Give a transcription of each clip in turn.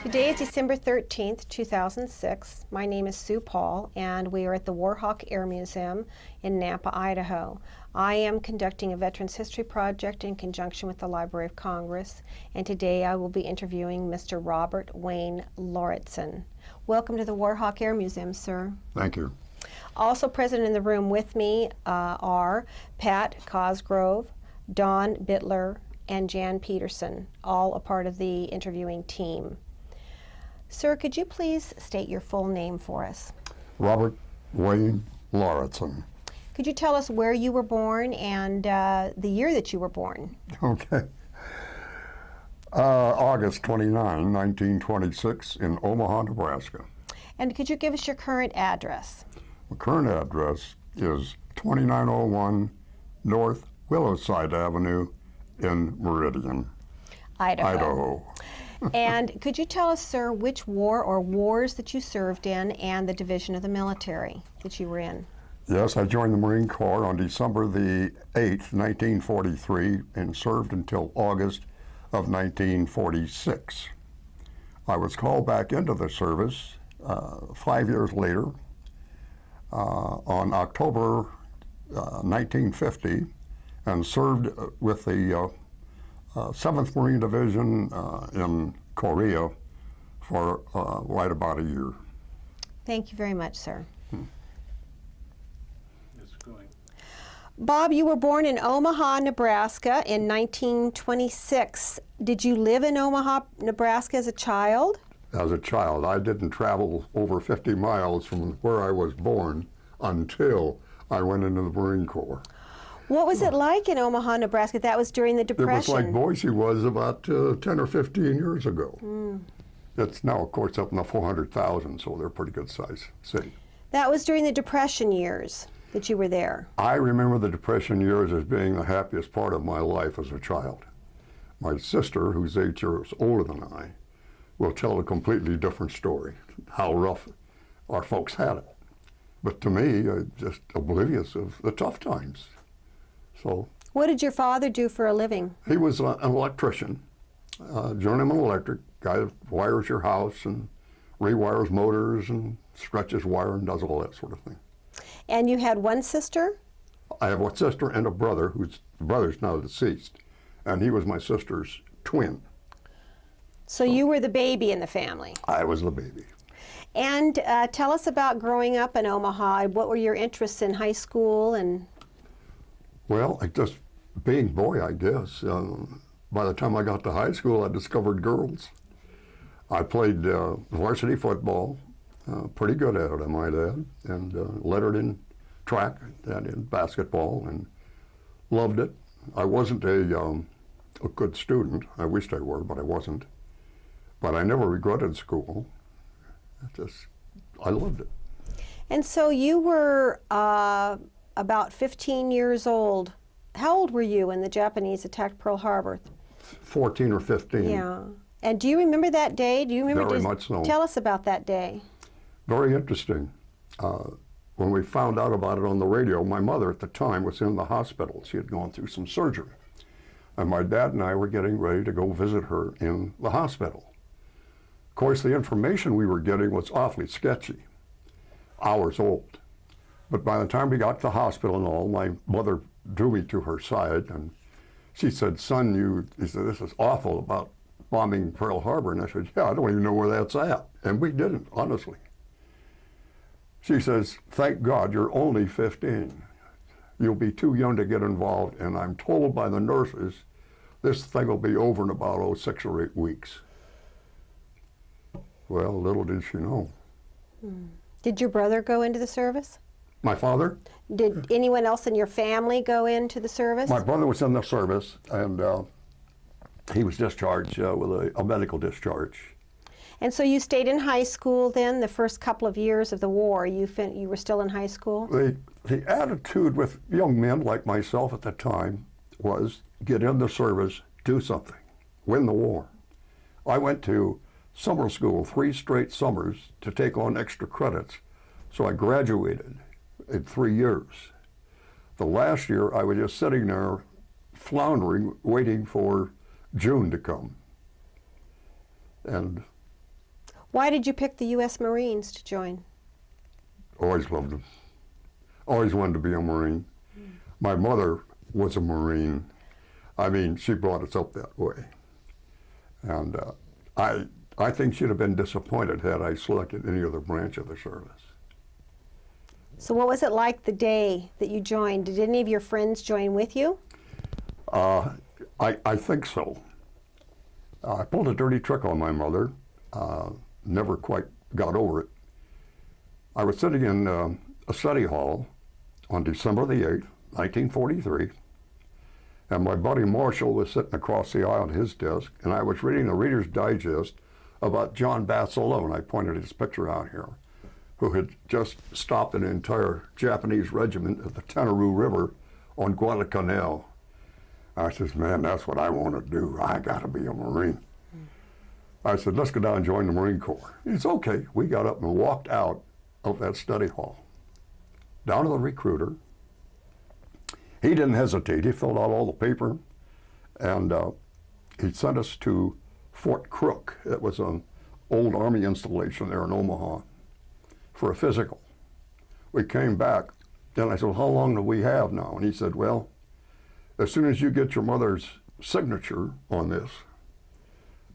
Today is December 13th, 2006. My name is Sue Paul, and we are at the Warhawk Air Museum in Nampa, Idaho. I am conducting a Veterans History Project in conjunction with the Library of Congress, and today I will be interviewing Mr. Robert Wayne Lauritsen. Welcome to the Warhawk Air Museum, sir. Thank you. Also present in the room with me are Pat Cosgrove, Don Bittler, and Jan Peterson, all a part of the interviewing team. Sir, could you please state your full name for us? Robert Wayne Lauritsen. Could you tell us where you were born and the year that you were born? Okay. August 29, 1926 in Omaha, Nebraska. And could you give us your current address? The current address is 2901 North Willowside Avenue in Meridian, Idaho. And could you tell us, sir, which war or wars that you served in and the division of the military that you were in? Yes, I joined the Marine Corps on December the 8th, 1943, and served until August of 1946. I was called back into the service 5 years later on October 1950 and served with the 7th Marine Division in Korea for right about a year. Thank you very much, sir. Bob, you were born in Omaha, Nebraska in 1926. Did you live in Omaha, Nebraska as a child? As a child. I didn't travel over 50 miles from where I was born until I went into the Marine Corps. What was it like in Omaha, Nebraska? That was during the Depression. It was like Boise was about 10 or 15 years ago. It's now, of course, up in the 400,000, so they're a pretty good size city. That was during the Depression years that you were there. I remember the Depression years as being the happiest part of my life as a child. My sister, who's 8 years older than I, will tell a completely different story, how rough our folks had it. But to me, just oblivious of the tough times. So, what did your father do for a living? He was an electrician, journeyman electric, guy that wires your house and rewires motors and stretches wire and does all that sort of thing. And you had one sister? I have one sister and a brother, the brother's now deceased, and he was my sister's twin. So you were the baby in the family? I was the baby. And tell us about growing up in Omaha. What were your interests in high school? And well, just being boy, I guess. By the time I got to high school, I discovered girls. I played varsity football, pretty good at it, I might add, and lettered in track and in basketball, and loved it. I wasn't a good student. I wished I were, but I wasn't. But I never regretted school. I loved it. And so you were about 15 years old. How old were you when the Japanese attacked Pearl Harbor? 14 or 15. Yeah. And do you remember that day? Do you remember? Very much so. Tell us about that day. Very interesting. When we found out about it on the radio, my mother at the time was in the hospital. She had gone through some surgery. And my dad and I were getting ready to go visit her in the hospital. Of course, the information we were getting was awfully sketchy, hours old. But by the time we got to the hospital and all, my mother drew me to her side and she said, "Son, he said, this is awful about bombing Pearl Harbor." And I said, "Yeah, I don't even know where that's at." And we didn't, honestly. She says, "Thank God you're only 15. You'll be too young to get involved, and I'm told by the nurses this thing will be over in about 6 or 8 weeks. Well, little did she know. Did your brother go into the service? My father? Did anyone else in your family go into the service? My brother was in the service, and he was discharged with a medical discharge. And so you stayed in high school then, the first couple of years of the war. You were still in high school? The attitude with young men like myself at the time was get in the service, do something, win the war. I went to summer school 3 straight summers to take on extra credits, so I graduated in 3 years. The last year I was just sitting there floundering, waiting for June to come. And Why did you pick the U.S. Marines to join? Always loved them. Always wanted to be a Marine. My mother was a Marine. I mean, she brought us up that way. And I think she'd have been disappointed had I selected any other branch of the service. So what was it like the day that you joined? Did any of your friends join with you? I think so. I pulled a dirty trick on my mother. Never quite got over it. I was sitting in a study hall on December the 8th, 1943, and my buddy Marshall was sitting across the aisle at his desk, and I was reading the Reader's Digest about John Basilone, and I pointed his picture out here, who had just stopped an entire Japanese regiment at the Tenarue River on Guadalcanal. I says, man, that's what I want to do. I got to be a Marine. I said, let's go down and join the Marine Corps. He said, okay. We got up and walked out of that study hall, down to the recruiter. He didn't hesitate. He filled out all the paper, and he sent us to Fort Crook. It was an old Army installation there in Omaha for a physical. We came back, and I said, well, how long do we have now? And he said, well, as soon as you get your mother's signature on this,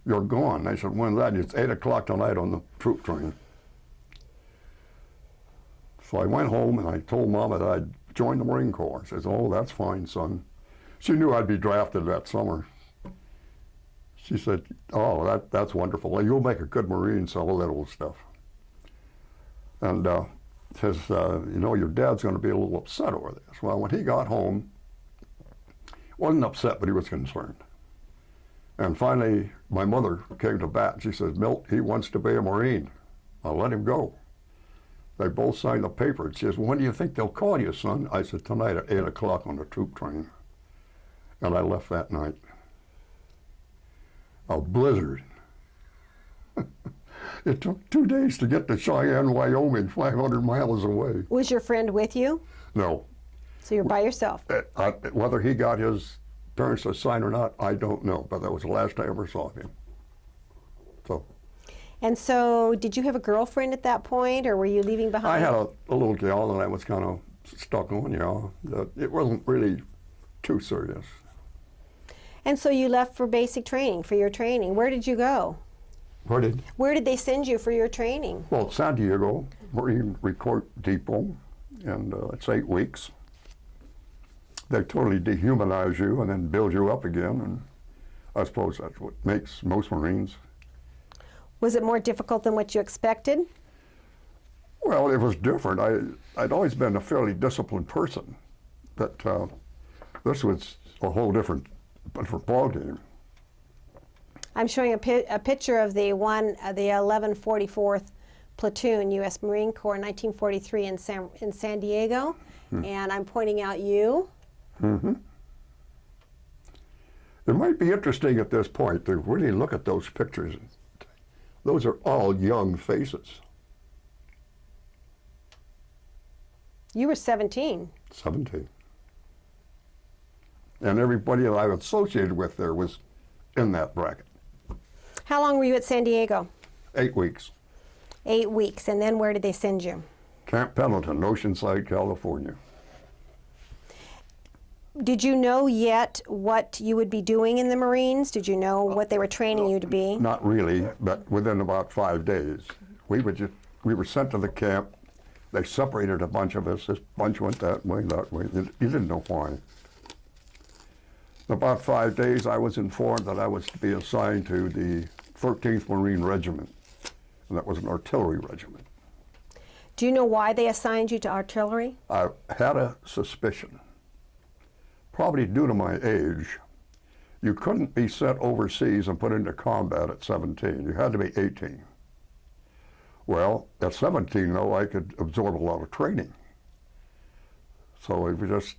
you're gone. I said, when's that? It's 8 o'clock tonight on the troop train. So I went home and I told Mom that I'd joined the Marine Corps. She says, oh, that's fine, son. She knew I'd be drafted that summer. She said, oh, that's wonderful. Well, you'll make a good Marine, so all that old stuff. And says, you know, your dad's going to be a little upset over this. Well, when he got home, wasn't upset, but he was concerned. And finally, my mother came to bat. She says, Milt, he wants to be a Marine. I'll let him go. They both signed the paper. She says, well, when do you think they'll call you, son? I said, tonight at 8 o'clock on the troop train. And I left that night. A blizzard. It took 2 days to get to Cheyenne, Wyoming, 500 miles away. Was your friend with you? No. So you're by yourself? Whether he got his parents to sign or not, I don't know, but that was the last I ever saw of him. So. And so, did you have a girlfriend at that point, or were you leaving behind? I had a little gal that I was kind of stuck on, you know. It wasn't really too serious. And so you left for basic training, for your training. Where did you go? Where did they send you for your training? Well, San Diego, Marine Recruit Depot, and it's 8 weeks. They totally dehumanize you and then build you up again, and I suppose that's what makes most Marines. Was it more difficult than what you expected? Well, it was different. I'd always been a fairly disciplined person, but this was a whole different ballgame. I'm showing a picture of the 1144th Platoon, U.S. Marine Corps, 1943 in San Diego, and I'm pointing out you. Mm-hmm. It might be interesting at this point to really look at those pictures. Those are all young faces. You were 17. 17. And everybody that I was associated with there was in that bracket. How long were you at San Diego? 8 weeks. 8 weeks. And then where did they send you? Camp Pendleton, Oceanside, California. Did you know yet what you would be doing in the Marines? Did you know what they were training you to be? Not really, but within about 5 days. We were sent to the camp. They separated a bunch of us. This bunch went that way, that way. You didn't know why. In about 5 days, I was informed that I was to be assigned to the 13th Marine Regiment, and that was an artillery regiment. Do you know why they assigned you to artillery? I had a suspicion. Probably due to my age, you couldn't be sent overseas and put into combat at 17. You had to be 18. Well, at 17, though, I could absorb a lot of training. So we just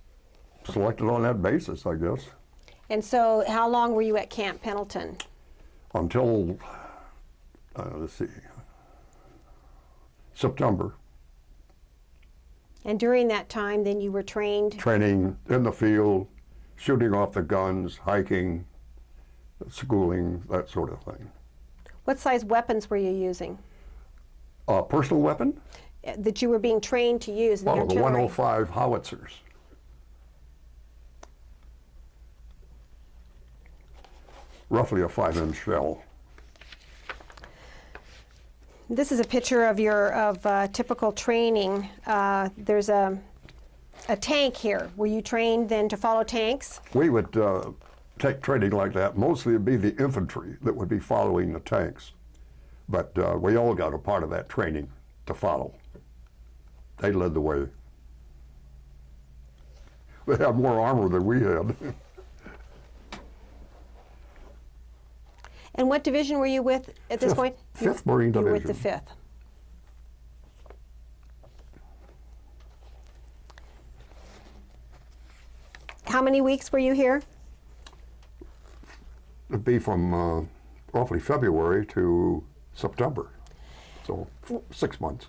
selected on that basis, I guess. And so how long were you at Camp Pendleton? Until, let's see, September. And during that time, then you were trained? Training in the field, shooting off the guns, hiking, schooling, that sort of thing. What size weapons were you using? Personal weapon? That you were being trained to use in the Oh, the artillery? 105 howitzers. Roughly a 5-inch shell. This is a picture of your typical training. There's a tank here. Were you trained then to follow tanks? We would take training like that. Mostly it'd be the infantry that would be following the tanks. But we all got a part of that training to follow. They led the way. They had more armor than we had. And what division were you with at this point? 5th Marine Division. You were with the 5th. How many weeks were you here? It'd be from roughly February to September, so 6 months.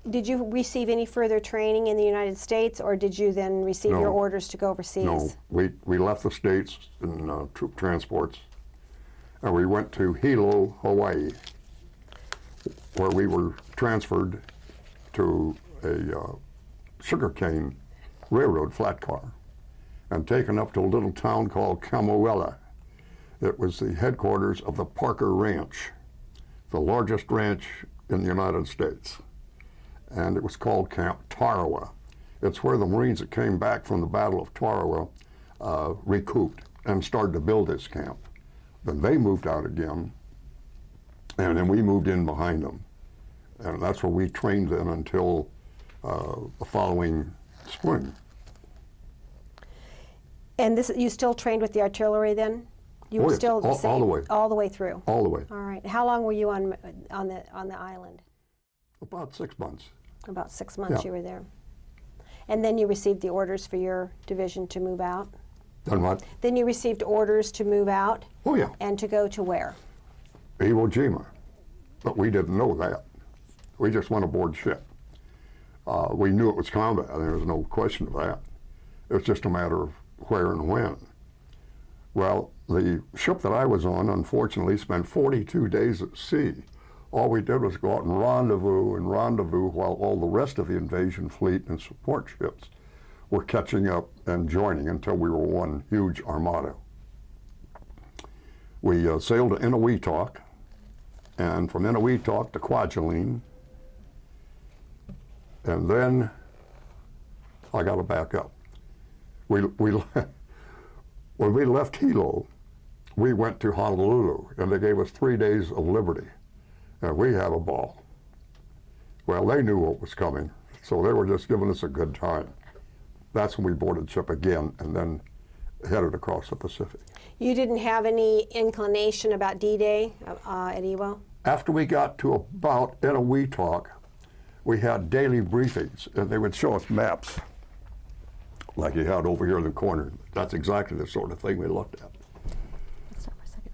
Did you receive any further training in the United States, or did you then receive No. your orders to go overseas? No, we left the States in troop transports, and we went to Hilo, Hawaii, where we were transferred to a sugarcane railroad flat car and taken up to a little town called Kamuela. It was the headquarters of the Parker Ranch, the largest ranch in the United States. And it was called Camp Tarawa. It's where the Marines that came back from the Battle of Tarawa recouped and started to build this camp. Then they moved out again, and then we moved in behind them. And that's where we trained then until the following spring. And this, you still trained with the artillery then? You were yes, still the same? all the way. All the way through? All the way. All right. How long were you on the island? About 6 months. About 6 months Yeah. you were there. And then you received the orders for your division to move out? Done what? Then you received orders to move out? Oh yeah, And to go to where? Iwo Jima. But we didn't know that. We just went aboard ship. We knew it was combat, there was no question of that. It was just a matter of where and when. Well, the ship that I was on, unfortunately, spent 42 days at sea. All we did was go out and rendezvous while all the rest of the invasion fleet and support ships were catching up and joining until we were one huge armada. We sailed to Inuiatok, and from Inuiatok to Kwajalein, and then I got to back up. When we left Hilo, we went to Honolulu, and they gave us 3 days of liberty, and we had a ball. Well, they knew what was coming, so they were just giving us a good time. That's when we boarded ship again and then headed across the Pacific. You didn't have any inclination about D-Day at Iwo? After we got to about Inuiatok, we had daily briefings, and they would show us maps like you had over here in the corner. That's exactly the sort of thing we looked at. Let's stop for a second.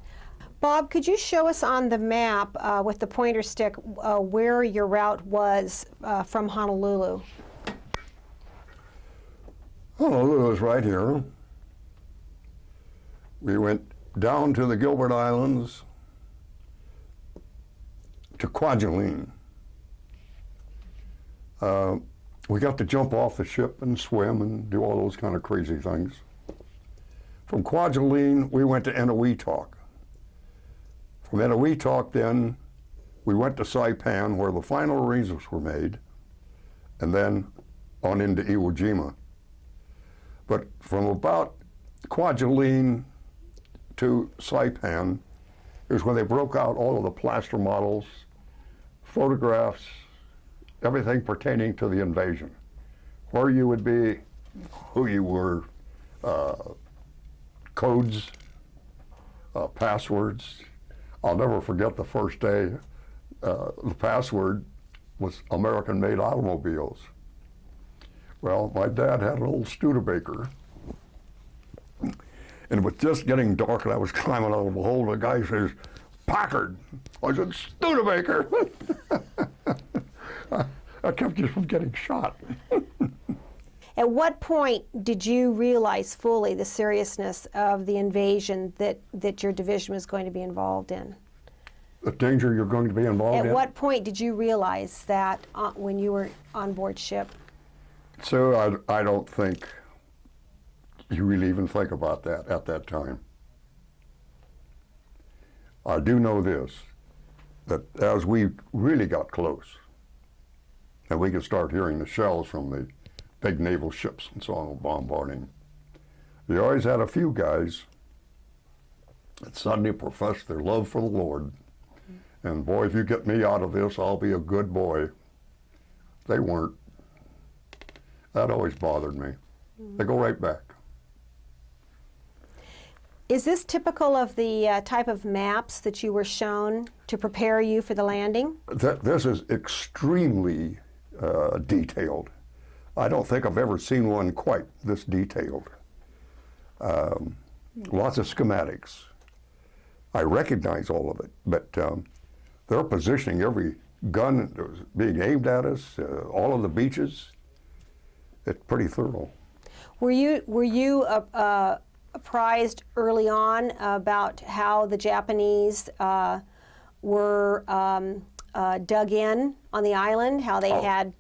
Bob, could you show us on the map with the pointer stick where your route was from Honolulu? Honolulu is right here. We went down to the Gilbert Islands to Kwajalein. We got to jump off the ship and swim and do all those kind of crazy things. From Kwajalein, we went to Inuiatok. From Inuiatok, then, we went to Saipan, where the final arrangements were made, and then on into Iwo Jima. But from about Kwajalein to Saipan is when they broke out all of the plaster models, photographs, everything pertaining to the invasion. Where you would be, who you were, codes, passwords. I'll never forget the first day. The password was American-made automobiles. Well, my dad had an old Studebaker, and it was just getting dark, and I was climbing out of the hole, and the guy says, "Packard." I said, "Studebaker." I kept you from getting shot. At what point did you realize fully the seriousness of the invasion that your division was going to be involved in? the danger you're going to be involved in. At what point did you realize that when you were on board ship? So I don't think you really even think about that at that time. I do know this, that as we really got close, and we could start hearing the shells from the big naval ships and so on bombarding, you always had a few guys that suddenly professed their love for the Lord. And boy, if you get me out of this, I'll be a good boy. They weren't. That always bothered me. They go right back. Is this typical of the type of maps that you were shown to prepare you for the landing? This is extremely detailed. I don't think I've ever seen one quite this detailed. Lots of schematics. I recognize all of it, but they're positioning every gun that was being aimed at us, all of the beaches. It's pretty thorough. Were you apprised early on about how the Japanese were dug in on the island? How they had?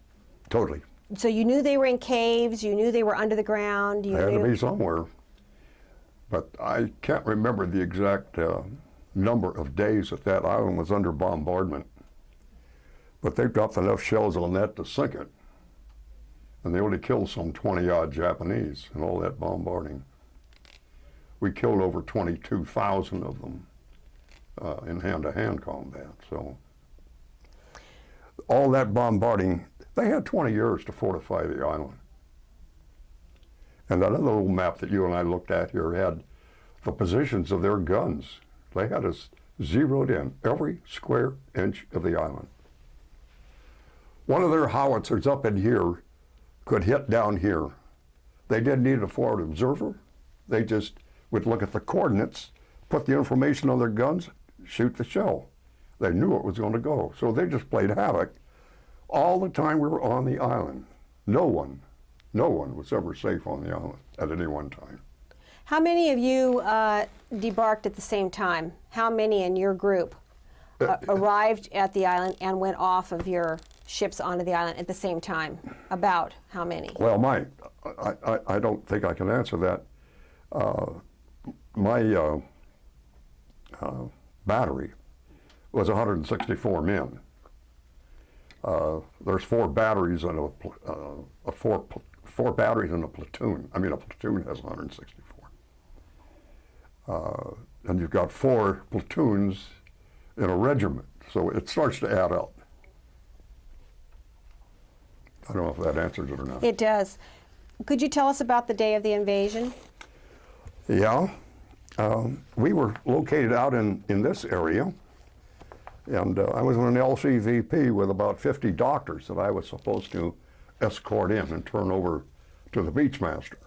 Totally. So you knew they were in caves. You knew they were under the ground. You They had knew to be somewhere, but I can't remember the exact number of days that island was under bombardment. But they dropped enough shells on that to sink it. And they only killed some 20-odd Japanese in all that bombarding. We killed over 22,000 of them in hand-to-hand combat. So all that bombarding, they had 20 years to fortify the island. And that other little map that you and I looked at here had the positions of their guns. They had us zeroed in, every square inch of the island. One of their howitzers up in here could hit down here. They didn't need a forward observer. They just would look at the coordinates, put the information on their guns, shoot the shell. They knew it was going to go. So they just played havoc all the time we were on the island. No one was ever safe on the island at any one time. How many of you debarked at the same time? How many in your group arrived at the island and went off of your ships onto the island at the same time? About how many? Well, I don't think I can answer that. My battery was 164 men. There's four batteries in four batteries in a platoon. I mean, a platoon has 164. And you've got four platoons in a regiment, so it starts to add up. I don't know if that answers it or not. It does. Could you tell us about the day of the invasion? Yeah. We were located out in this area, and I was in an LCVP with about 50 doctors that I was supposed to escort in and turn over to the beachmaster.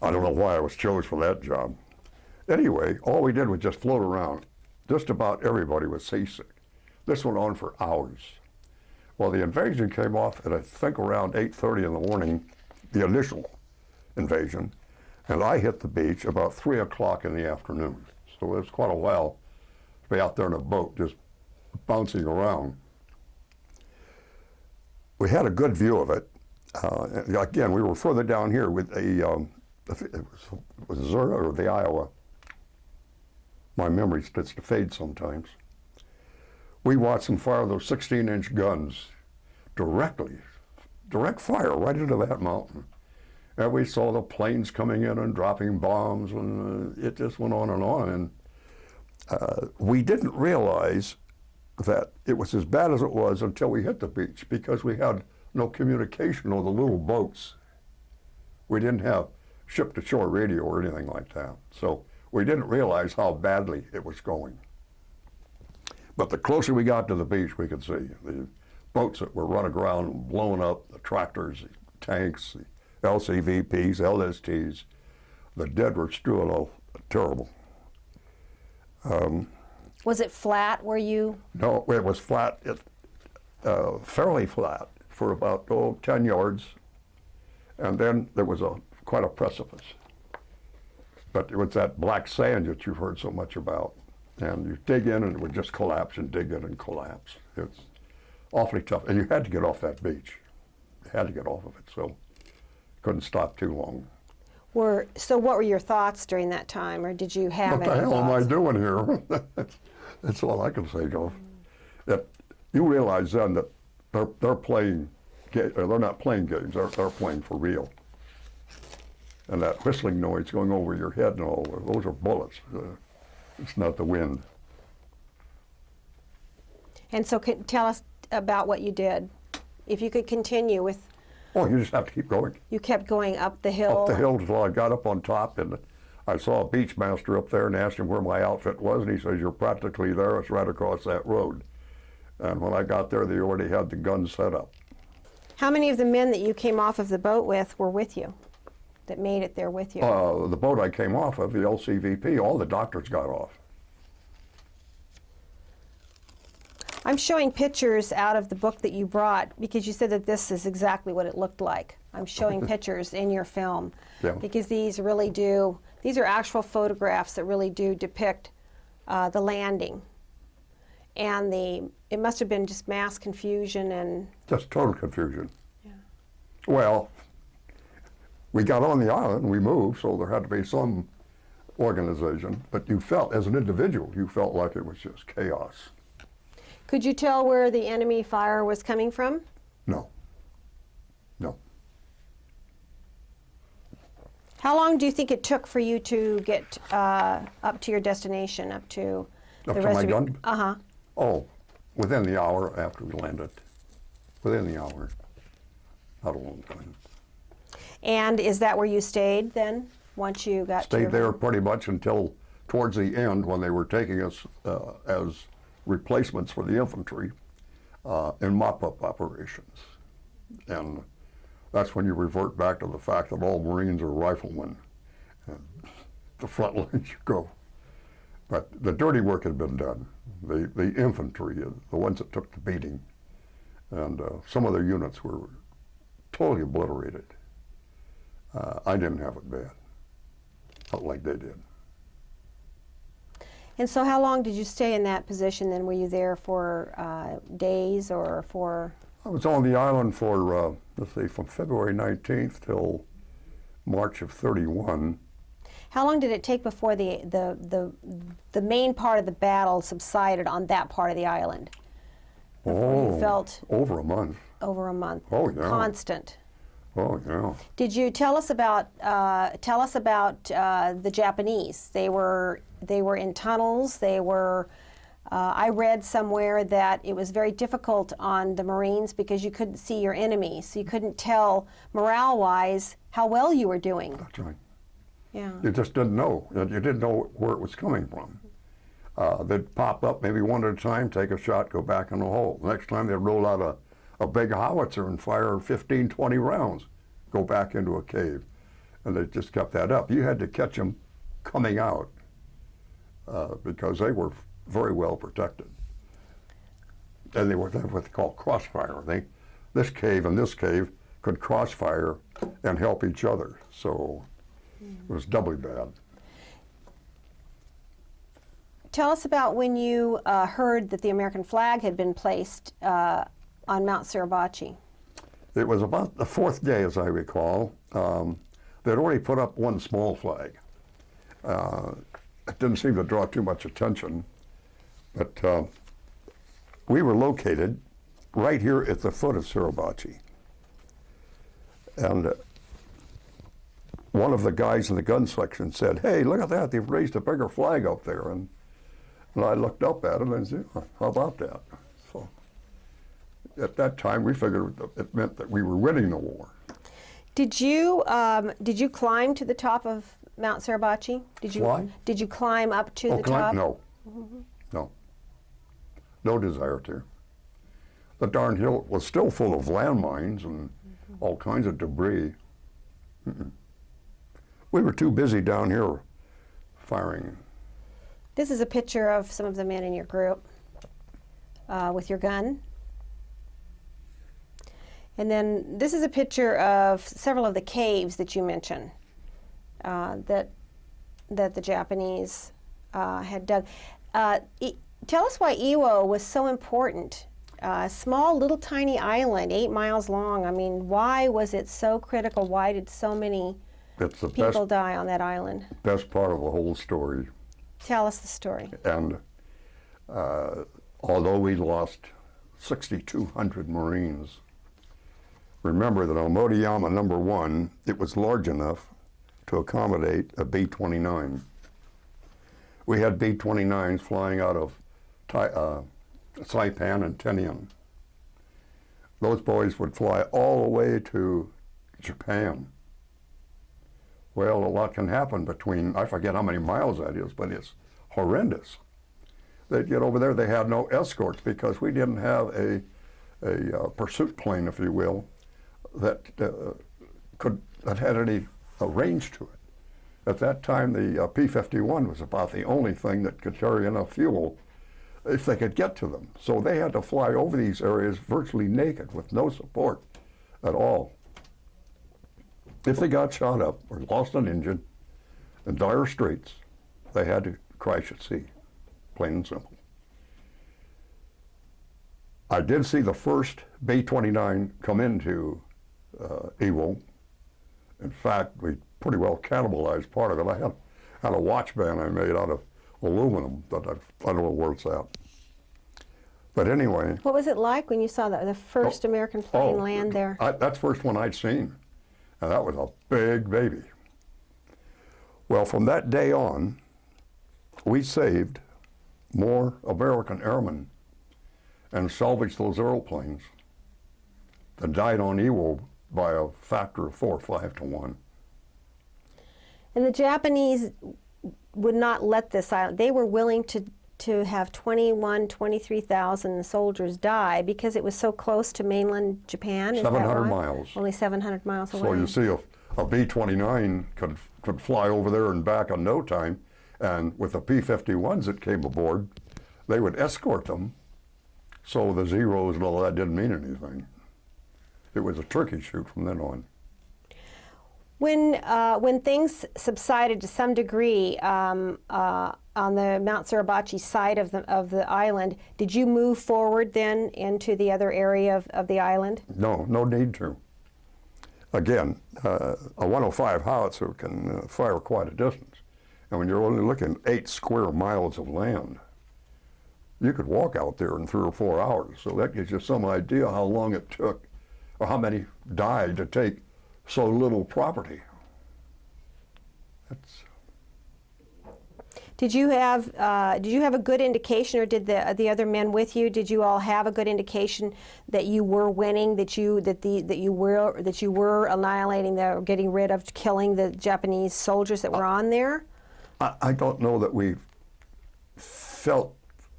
I don't know why I was chosen for that job. Anyway, all we did was just float around. Just about everybody was seasick. This went on for hours. Well, the invasion came off at I think around 8:30 in the morning, the initial invasion, and I hit the beach about 3 o'clock in the afternoon. So it was quite a while to be out there in a boat just bouncing around. We had a good view of it. Again, we were further down here with it was Zura or the Iowa. My memory starts to fade sometimes. We watched them fire those 16-inch guns direct fire right into that mountain. And we saw the planes coming in and dropping bombs, and it just went on. And we didn't realize that it was as bad as it was until we hit the beach, because we had no communication on the little boats. We didn't have ship-to-shore radio or anything like that. So we didn't realize how badly it was going. But the closer we got to the beach, we could see the boats that were running aground and blowing up, the tractors, the tanks, the LCVPs, LSTs. The dead were still terrible. Was it flat where you? No, it was flat, fairly flat for about 10 yards. And then there was quite a precipice. But it was that black sand that you've heard so much about. And you dig in and it would just collapse and dig in and collapse. It's awfully tough. And you had to get off that beach. You had to get off of it, so couldn't stop too long. So what were your thoughts during that time, or did you have What the any hell am I thoughts? doing here? That's all I can think of. That you realize then that they're playing, they're not playing games, they're playing for real. And that whistling noise going over your head and all, those are bullets. It's not the wind. And so tell us about what you did. If you could continue with, Oh, you just have to keep going. you kept going up the hill. Up the hill until I got up on top, and I saw a beach master up there and asked him where my outfit was, and he says, "You're practically there, it's right across that road." And when I got there, they already had the gun set up. How many of the men that you came off of the boat with were with you, that made it there with you? The boat I came off of, the LCVP, all the doctors got off. I'm showing pictures out of the book that you brought because you said that this is exactly what it looked like. I'm showing pictures in your film because these are actual photographs that really do depict the landing. And it must have been just mass confusion and... Just total confusion. Yeah. Well, we got on the island, we moved, so there had to be some organization, but you felt, as an individual, you felt like it was just chaos. Could you tell where the enemy fire was coming from? No. No. How long do you think it took for you to get up to your destination, up to Up the to rest my of your... gun? Uh-huh. Oh, within the hour after we landed. Within the hour. Not a long time. And is that where you stayed then, once you got to Stayed your there home? pretty much until towards the end when they were taking us as replacements for the infantry in mop-up operations. And that's when you revert back to the fact that all Marines are riflemen. And the front lines you go. But the dirty work had been done. The infantry, the ones that took the beating, and some of their units were totally obliterated. I didn't have it bad, not like they did. And so how long did you stay in that position then? Were you there for days or for... I was on the island for, let's see, from February 19th till March of 31. How long did it take before the main part of the battle subsided on that part of the island? Before you felt... Over a month. Over a month. Oh, yeah. Constant. Oh, yeah. Did you tell us about the Japanese? They were in tunnels. They were. I read somewhere that it was very difficult on the Marines because you couldn't see your enemy, so you couldn't tell morale-wise how well you were doing. That's right. Yeah. You just didn't know. You didn't know where it was coming from. They'd pop up maybe one at a time, take a shot, go back in the hole. The next time they'd roll out a big howitzer and fire 15, 20 rounds, go back into a cave. And they just kept that up. You had to catch them coming out because they were very well protected. And they were what they call crossfire. This cave and this cave could crossfire and help each other. So it was doubly bad. Tell us about when you heard that the American flag had been placed on Mount Suribachi. It was about the fourth day, as I recall. They'd already put up one small flag. It didn't seem to draw too much attention, but we were located right here at the foot of Suribachi. And one of the guys in the gun section said, "Hey, look at that, they've raised a bigger flag up there." And I looked up at it and said, "How about that?" So at that time, we figured it meant that we were winning the war. Did you climb to the top of Mount Suribachi? Did you climb up to the top? No. No. No desire to. The darn hill was still full of landmines and all kinds of debris. We were too busy down here firing. This is a picture of some of the men in your group with your gun. And then this is a picture of several of the caves that you mentioned that the Japanese had dug. Tell us why Iwo was so important. Small, little, tiny island, 8 miles long. I mean, why was it so critical? Why did so many It's the people die on that island? best part of the whole story. Tell us the story. And although we lost 6,200 Marines, remember that on Motoyama number 1, it was large enough to accommodate a B-29. We had B-29s flying out of Saipan and Tinian. Those boys would fly all the way to Japan. Well, a lot can happen between, I forget how many miles that is, but it's horrendous. They'd get over there, they had no escorts because we didn't have a pursuit plane, if you will, that had any range to it. At that time, the P-51 was about the only thing that could carry enough fuel if they could get to them. So they had to fly over these areas virtually naked with no support at all. If they got shot up or lost an engine in dire straits, they had to crash at sea, plain and simple. I did see the first B-29 come into Iwo. In fact, we pretty well cannibalized part of it. I had a watch band I made out of aluminum that I don't know where it's at. But anyway. What was it like when you saw the first American plane land there? That's the first one I'd seen. And that was a big baby. Well, from that day on, we saved more American airmen and salvaged those airplanes that died on Iwo by a factor of 4 or 5 to 1. And the Japanese would not let this island. They were willing to have 23,000 soldiers die because it was so close to mainland Japan. 700 miles. Only 700 miles away. So you see a B-29 could fly over there and back in no time, and with the P-51s that came aboard, they would escort them, so the zeros and all that didn't mean anything. It was a turkey shoot from then on. When things subsided to some degree on the Mount Suribachi side of the island, did you move forward then into the other area of the island? No need to. Again, a 105 howitzer can fire quite a distance. And when you're only looking 8 square miles of land, you could walk out there in 3 or 4 hours. So that gives you some idea how long it took or how many died to take so little property. Did you have a good indication, or did the other men with you? Did you all have a good indication that you were winning, that you were annihilating or getting rid of, killing the Japanese soldiers that were on there? I don't know that we felt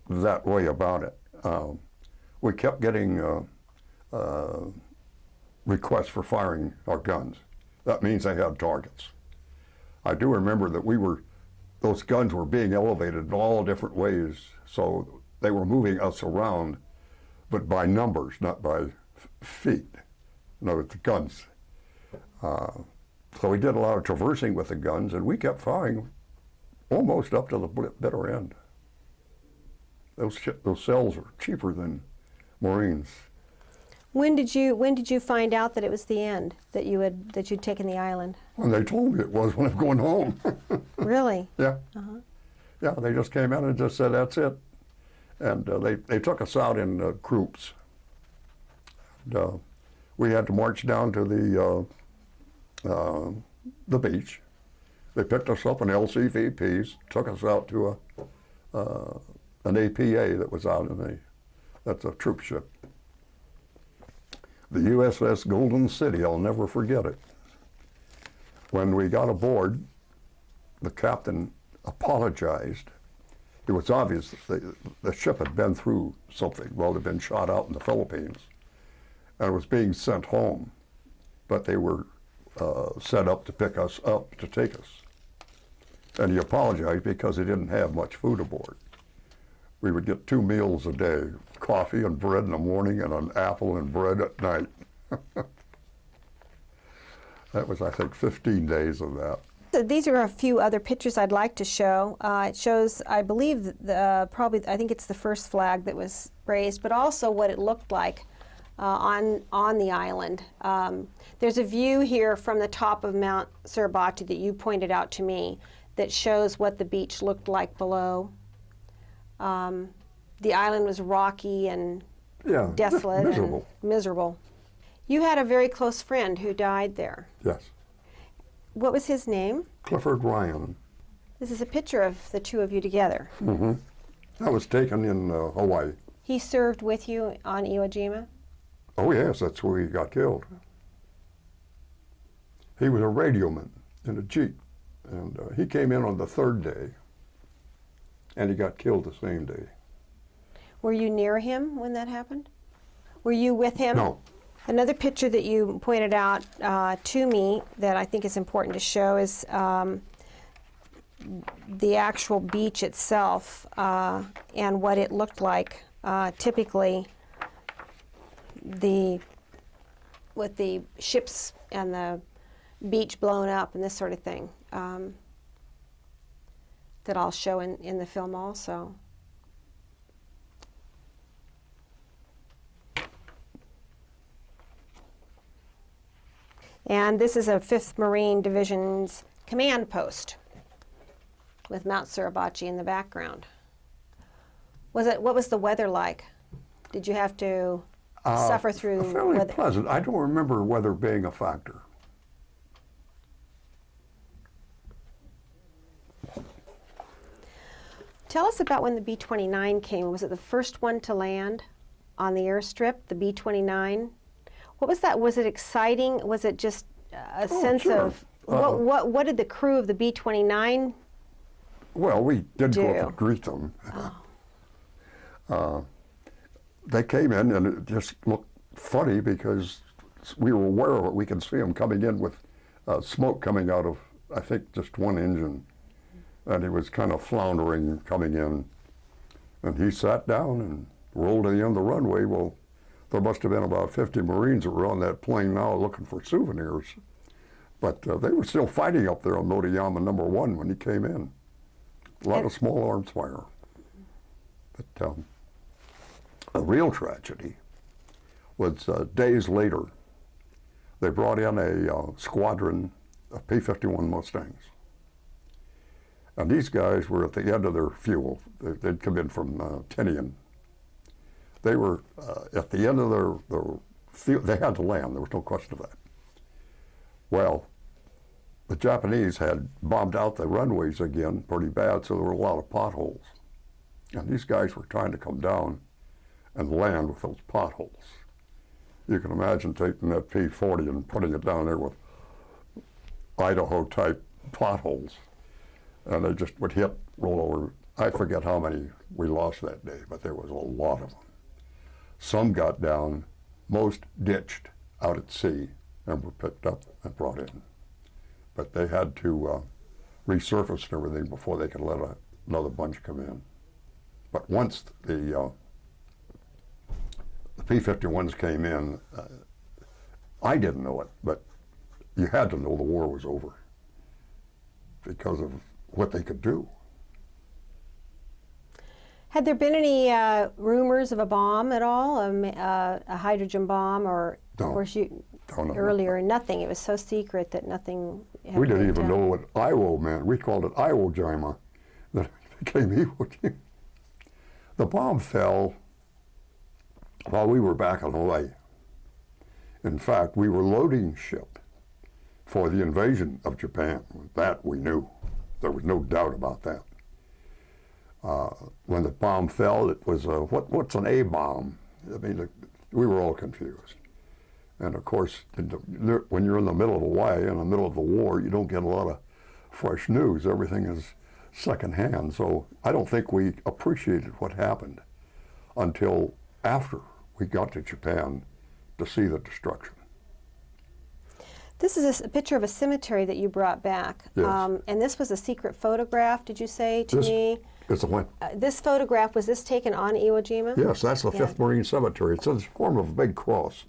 that way about it. We kept getting requests for firing our guns. That means they had targets. I do remember that those guns were being elevated in all different ways, so they were moving us around, but by numbers, not by feet. No, the guns. So we did a lot of traversing with the guns, and we kept firing almost up to the bitter end. Those cells are cheaper than Marines. When did you find out that it was the end, that you'd taken the island? When they told me it was, when I was going home. Really? Yeah. Uh-huh. Yeah, they just came in and just said, that's it. And they took us out in groups. And, we had to march down to the beach. They picked us up in LCVPs, took us out to an APA that was out that's a troop ship. The USS Golden City, I'll never forget it. When we got aboard, the captain apologized. It was obvious that the ship had been through something. Well, it had been shot out in the Philippines, and it was being sent home. But they were set up to pick us up, to take us. And he apologized because he didn't have much food aboard. We would get 2 meals a day, coffee and bread in the morning and an apple and bread at night. That was, I think, 15 days of that. So these are a few other pictures I'd like to show. It shows, I believe, probably, I think it's the first flag that was raised, but also what it looked like on the island. There's a view here from the top of Mount Suribachi that you pointed out to me that shows what the beach looked like below. The island was rocky and desolate miserable. and miserable. You had a very close friend who died there. Yes. What was his name? Clifford Ryan. This is a picture of the two of you together. Mm-hmm. That was taken in Hawaii. He served with you on Iwo Jima? Oh yes, that's where he got killed. He was a radioman in a Jeep, and he came in on the third day, and he got killed the same day. Were you near him when that happened? Were you with him? No. Another picture that you pointed out to me that I think is important to show is the actual beach itself and what it looked like. Typically, with the ships and the beach blown up and this sort of thing that I'll show in the film also. And this is a 5th Marine Division's command post with Mount Suribachi in the background. What was the weather like? Did you have to suffer through fairly weather? pleasant. I don't remember weather being a factor. Tell us about when the B-29 came. Was it the first one to land on the airstrip, the B-29? What was that? Was it exciting? Was it just a sense sure. of what did the crew of the B-29 Well, we did go up do? and greet them. They came in, and it just looked funny because we were aware of it. We could see them coming in with smoke coming out of, I think, just one engine. And he was kind of floundering coming in. And he sat down and rolled to the end of the runway. Well, there must have been about 50 Marines that were on that plane now looking for souvenirs. But they were still fighting up there on Notoyama number 1 when he came in. A lot of small arms fire. But a real tragedy was days later. They brought in a squadron of P-51 Mustangs. And these guys were at the end of their fuel. They'd come in from Tinian. They were at the end of their fuel. They had to land. There was no question of that. Well, the Japanese had bombed out the runways again pretty bad, so there were a lot of potholes. And these guys were trying to come down and land with those potholes. You can imagine taking that P-40 and putting it down there with Idaho-type potholes. And they just would hit, roll over. I forget how many we lost that day, but there was a lot of them. Some got down, most ditched out at sea and were picked up and brought in. But they had to resurface and everything before they could let another bunch come in. But once the P-51s came in, I didn't know it, but you had to know the war was over because of what they could do. Had there been any rumors of a bomb at all, a hydrogen bomb, or No. of course you No. earlier nothing? It was so secret that nothing. Had We didn't been even done. know what Iwo meant. We called it Iwo Jima. Then it became Iwo Jima. The bomb fell while we were back in Hawaii. In fact, we were loading ship for the invasion of Japan. That we knew. There was no doubt about that. When the bomb fell, it was what's an A-bomb? I mean, we were all confused. And of course, when you're in the middle of Hawaii, in the middle of the war, you don't get a lot of fresh news. Everything is secondhand. So I don't think we appreciated what happened until after we got to Japan to see the destruction. This is a picture of a cemetery that you brought back. Yes. And this was a secret photograph, did you say to me? It's a what? This photograph, was this taken on Iwo Jima? Yes, that's the 5th Marine Cemetery. It's in the form of a big cross.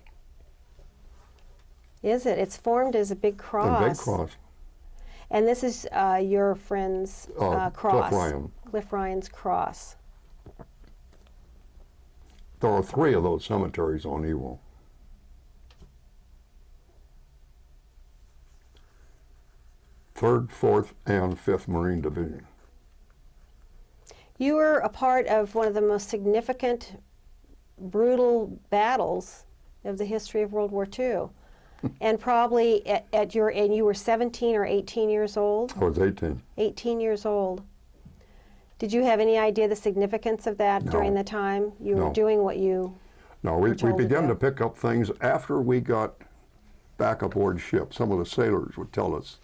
Is it? It's formed as a big cross. A big cross. And this is your friend's cross. Cliff Ryan. Cliff Ryan's cross. There are 3 of those cemeteries on Ewo. Third, 4th, and 5th Marine Division. You were a part of one of the most significant, brutal battles of the history of World War II. And probably and you were 17 or 18 years old? I was 18. 18 years old. Did you have any idea the significance of that during the time you were doing what you No, we told to began do? to pick up things after we got back aboard ship. Some of the sailors would tell us,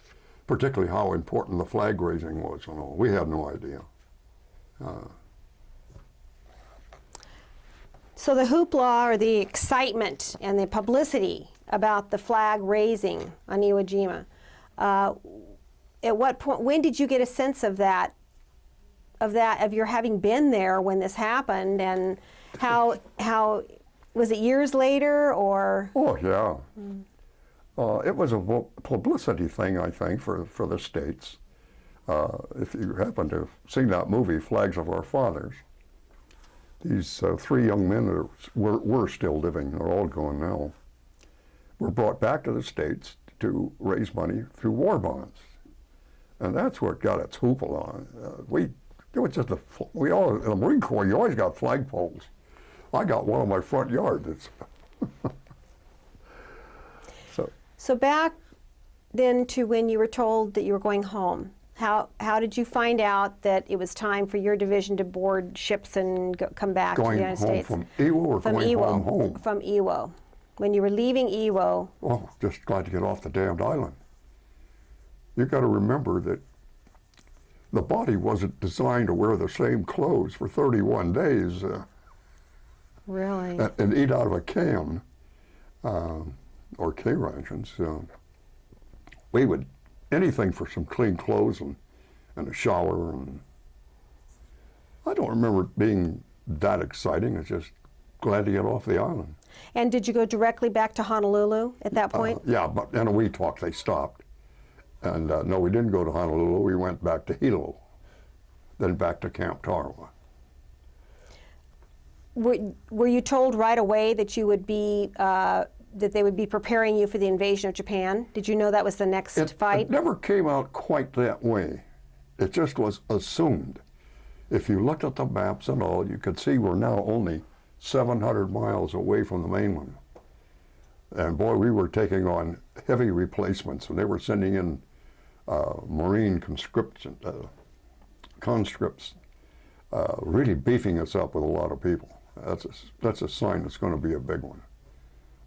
particularly how important the flag raising was and all. We had no idea. So the hoopla or the excitement and the publicity about the flag raising on Iwo Jima, at what point, when did you get a sense of that, of your having been there when this happened, and how was it years later or? Oh, yeah. It was a publicity thing, I think, for the States. If you happen to have seen that movie, Flags of Our Fathers, these 3 young men that were still living, they're all gone now, were brought back to the States to raise money through war bonds. And that's where it got its hoopla. It was just we all, in the Marine Corps, you always got flagpoles. I got one on my front yard. So back then to when you were told that you were going home, how did you find out that it was time for your division to board ships and come back to the United States? Going home from Iwo or From going Iwo, home? From Iwo. When you were leaving Iwo. Oh, just glad to get off the damned island. You've got to remember that the body wasn't designed to wear the same clothes for 31 days. Really? And eat out of a can, or K rations. We would, anything for some clean clothes and a shower. And I don't remember it being that exciting. It's just glad to get off the island. And did you go directly back to Honolulu at that point? Yeah, but in a wee talk they stopped. And no, we didn't go to Honolulu. We went back to Hilo, then back to Camp Tarawa. Were you told right away that you would be that they would be preparing you for the invasion of Japan? Did you know that was the next fight? It never came out quite that way. It just was assumed. If you looked at the maps and all, you could see we're now only 700 miles away from the mainland. And boy, we were taking on heavy replacements, and they were sending in Marine conscripts, really beefing us up with a lot of people. That's a sign it's going to be a big one.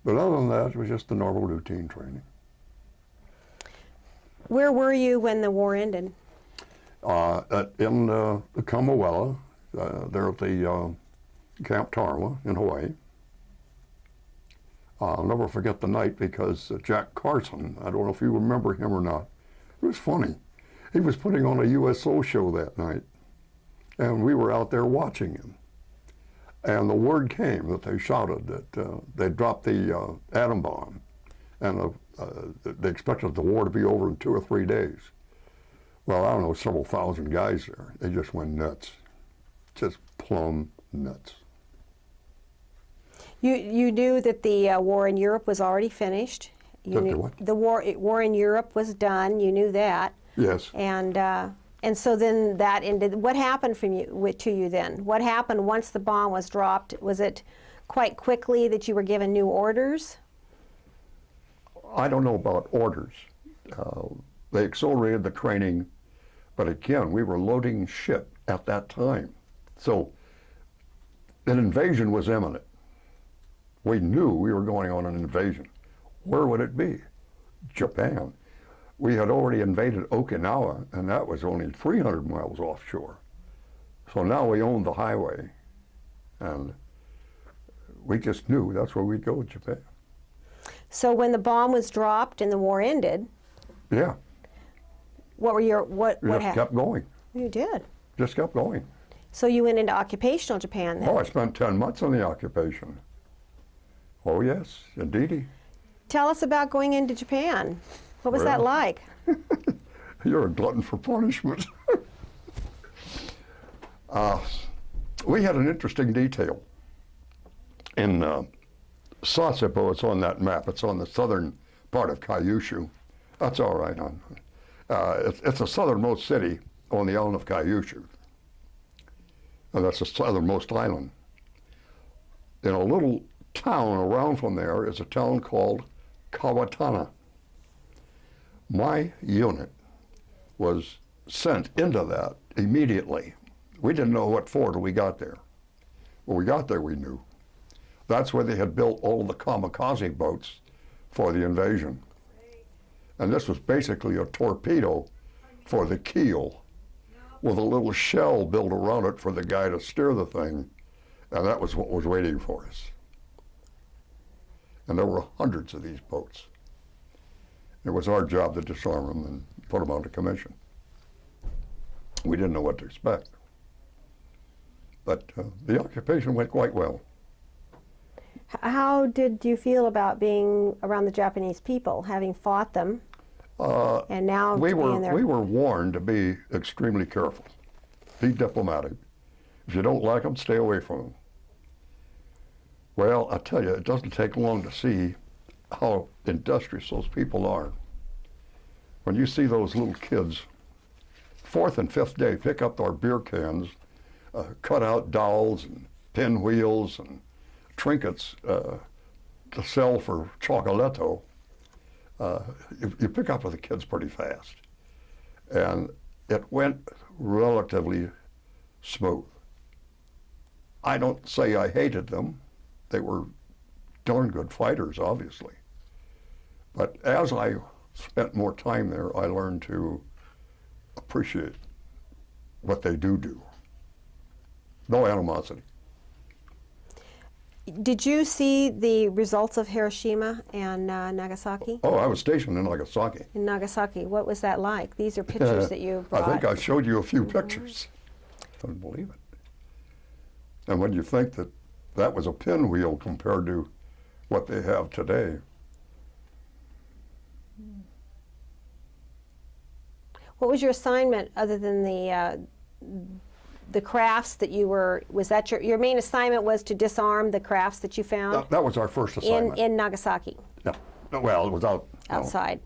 But other than that, it was just the normal routine training. Where were you when the war ended? In the Kamawela, there at the Camp Tarawa in Hawaii. I'll never forget the night because Jack Carson, I don't know if you remember him or not, it was funny. He was putting on a USO show that night, and we were out there watching him. And the word came that they shouted that they dropped the atom bomb, and they expected the war to be over in 2 or 3 days. Well, I don't know, several thousand guys there. They just went nuts, just plumb nuts. You knew that the war in Europe was already finished. You That knew the what? the war in Europe was done. You knew that. Yes. And so then that ended. What happened to you then? What happened once the bomb was dropped? Was it quite quickly that you were given new orders? I don't know about orders. They accelerated the training, but again, we were loading ship at that time. So an invasion was imminent. We knew we were going on an invasion. Where would it be? Japan. We had already invaded Okinawa, and that was only 300 miles offshore. So now we owned the highway, and we just knew that's where we'd go, Japan. So when the bomb was dropped and the war ended, Yeah. what We happened? just kept going. You did. Just kept going. So you went into occupational Japan then. Oh, I spent 10 months on the occupation. Oh, yes, indeedy. Tell us about going into Japan. What was that Well, like? You're a glutton for punishment. We had an interesting detail. In Sasebo, it's on that map. It's on the southern part of Kyushu. That's all right. It's the southernmost city on the island of Kyushu. And that's the southernmost island. In a little town around from there is a town called Kawatana. My unit was sent into that immediately. We didn't know what for till we got there. When we got there, we knew. That's where they had built all of the kamikaze boats for the invasion. And this was basically a torpedo for the keel with a little shell built around it for the guy to steer the thing. And that was what was waiting for us. And there were hundreds of these boats. It was our job to disarm them and put them out of commission. We didn't know what to expect. But the occupation went quite well. How did you feel about being around the Japanese people, having fought them, and now we to be in there? were warned to be extremely careful, be diplomatic. If you don't like them, stay away from them. Well, I tell you, it doesn't take long to see how industrious those people are. When you see those little kids, fourth and fifth day, pick up our beer cans, cut out dolls and pinwheels and trinkets to sell for Chocolatto, you pick up with the kids pretty fast. And it went relatively smooth. I don't say I hated them. They were darn good fighters, obviously. But as I spent more time there, I learned to appreciate what they do. No animosity. Did you see the results of Hiroshima and Nagasaki? Oh, I was stationed in Nagasaki. In Nagasaki, what was that like? These are pictures that you brought. I think I showed you a few pictures. Couldn't believe it. And when you think that that was a pinwheel compared to what they have today. What was your assignment other than the crafts that you were, was that your main assignment was to disarm the crafts that you found? That was our first assignment. In Nagasaki? Yeah. Well, it was outside.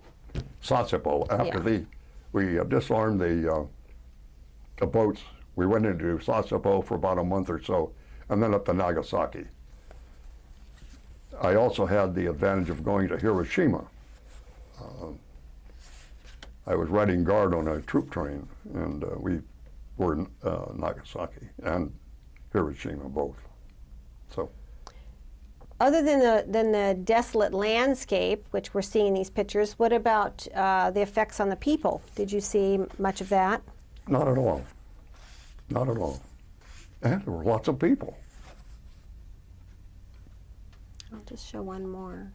Sasebo. After we disarmed the boats, we went into Sasebo for about a month or so, and then up to Nagasaki. I also had the advantage of going to Hiroshima. I was riding guard on a troop train, and we were in Nagasaki and Hiroshima both. So, other than the desolate landscape, which we're seeing in these pictures, what about the effects on the people? Did you see much of that? Not at all. Not at all. And there were lots of people. I'll just show one more.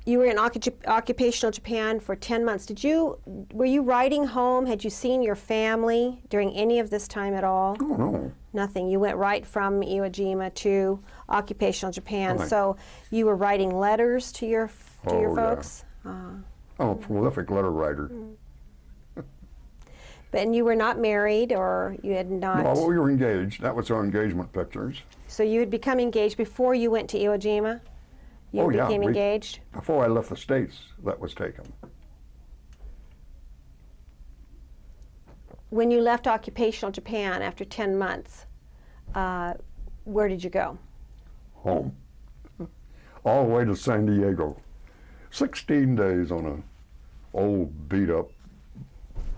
You were in occupational Japan for 10 months. Were you riding home? Had you seen your family during any of this time at all? Oh, no. Nothing. You went right from Iwo Jima to occupational Japan. Right. So you were writing letters to your folks? Yeah. I'm a prolific letter writer. And you were not married, or you had not? No, we were engaged. That was our engagement pictures. So you had become engaged before you went to Iwo Jima? You became engaged? Before I left the States, that was taken. When you left occupational Japan after 10 months, where did you go? Home. All the way to San Diego. 16 days on an old beat-up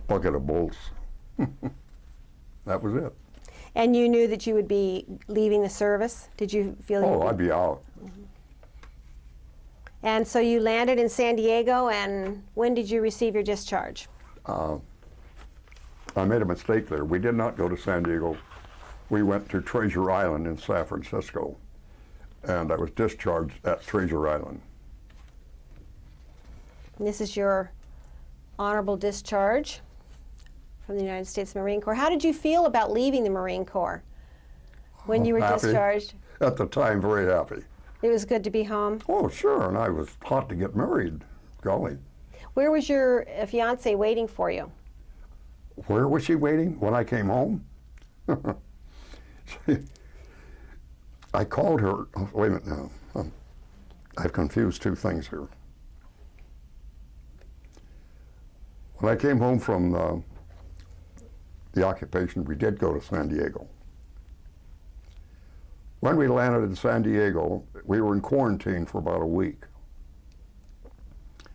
bucket of bolts. That was it. And you knew that you would be leaving the service? Did you feel? Oh, I'd be out. Mm-hmm. And so you landed in San Diego, and when did you receive your discharge? I made a mistake there. We did not go to San Diego. We went to Treasure Island in San Francisco, and I was discharged at Treasure Island. And this is your honorable discharge from the United States Marine Corps. How did you feel about leaving the Marine Corps when you were Happy. discharged? At the time, very happy. It was good to be home. Oh, sure, and I was hot to get married. Golly. Where was your fiance waiting for you? Where was she waiting when I came home? I called her. Oh, wait a minute now. I've confused two things here. When I came home from the occupation, we did go to San Diego. When we landed in San Diego, we were in quarantine for about a week.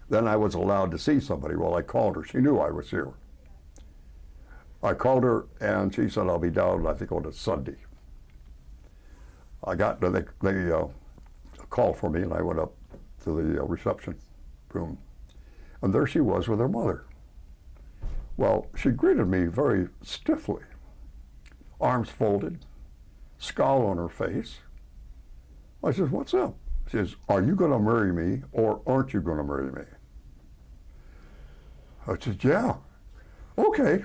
Then I was allowed to see somebody. Well, I called her. She knew I was here. I called her, and she said, I'll be down, I think, on a Sunday. I got the call for me, and I went up to the reception room. And there she was with her mother. Well, she greeted me very stiffly, arms folded, scowl on her face. I said, what's up? She says, are you going to marry me, or aren't you going to marry me? I said, yeah. Okay.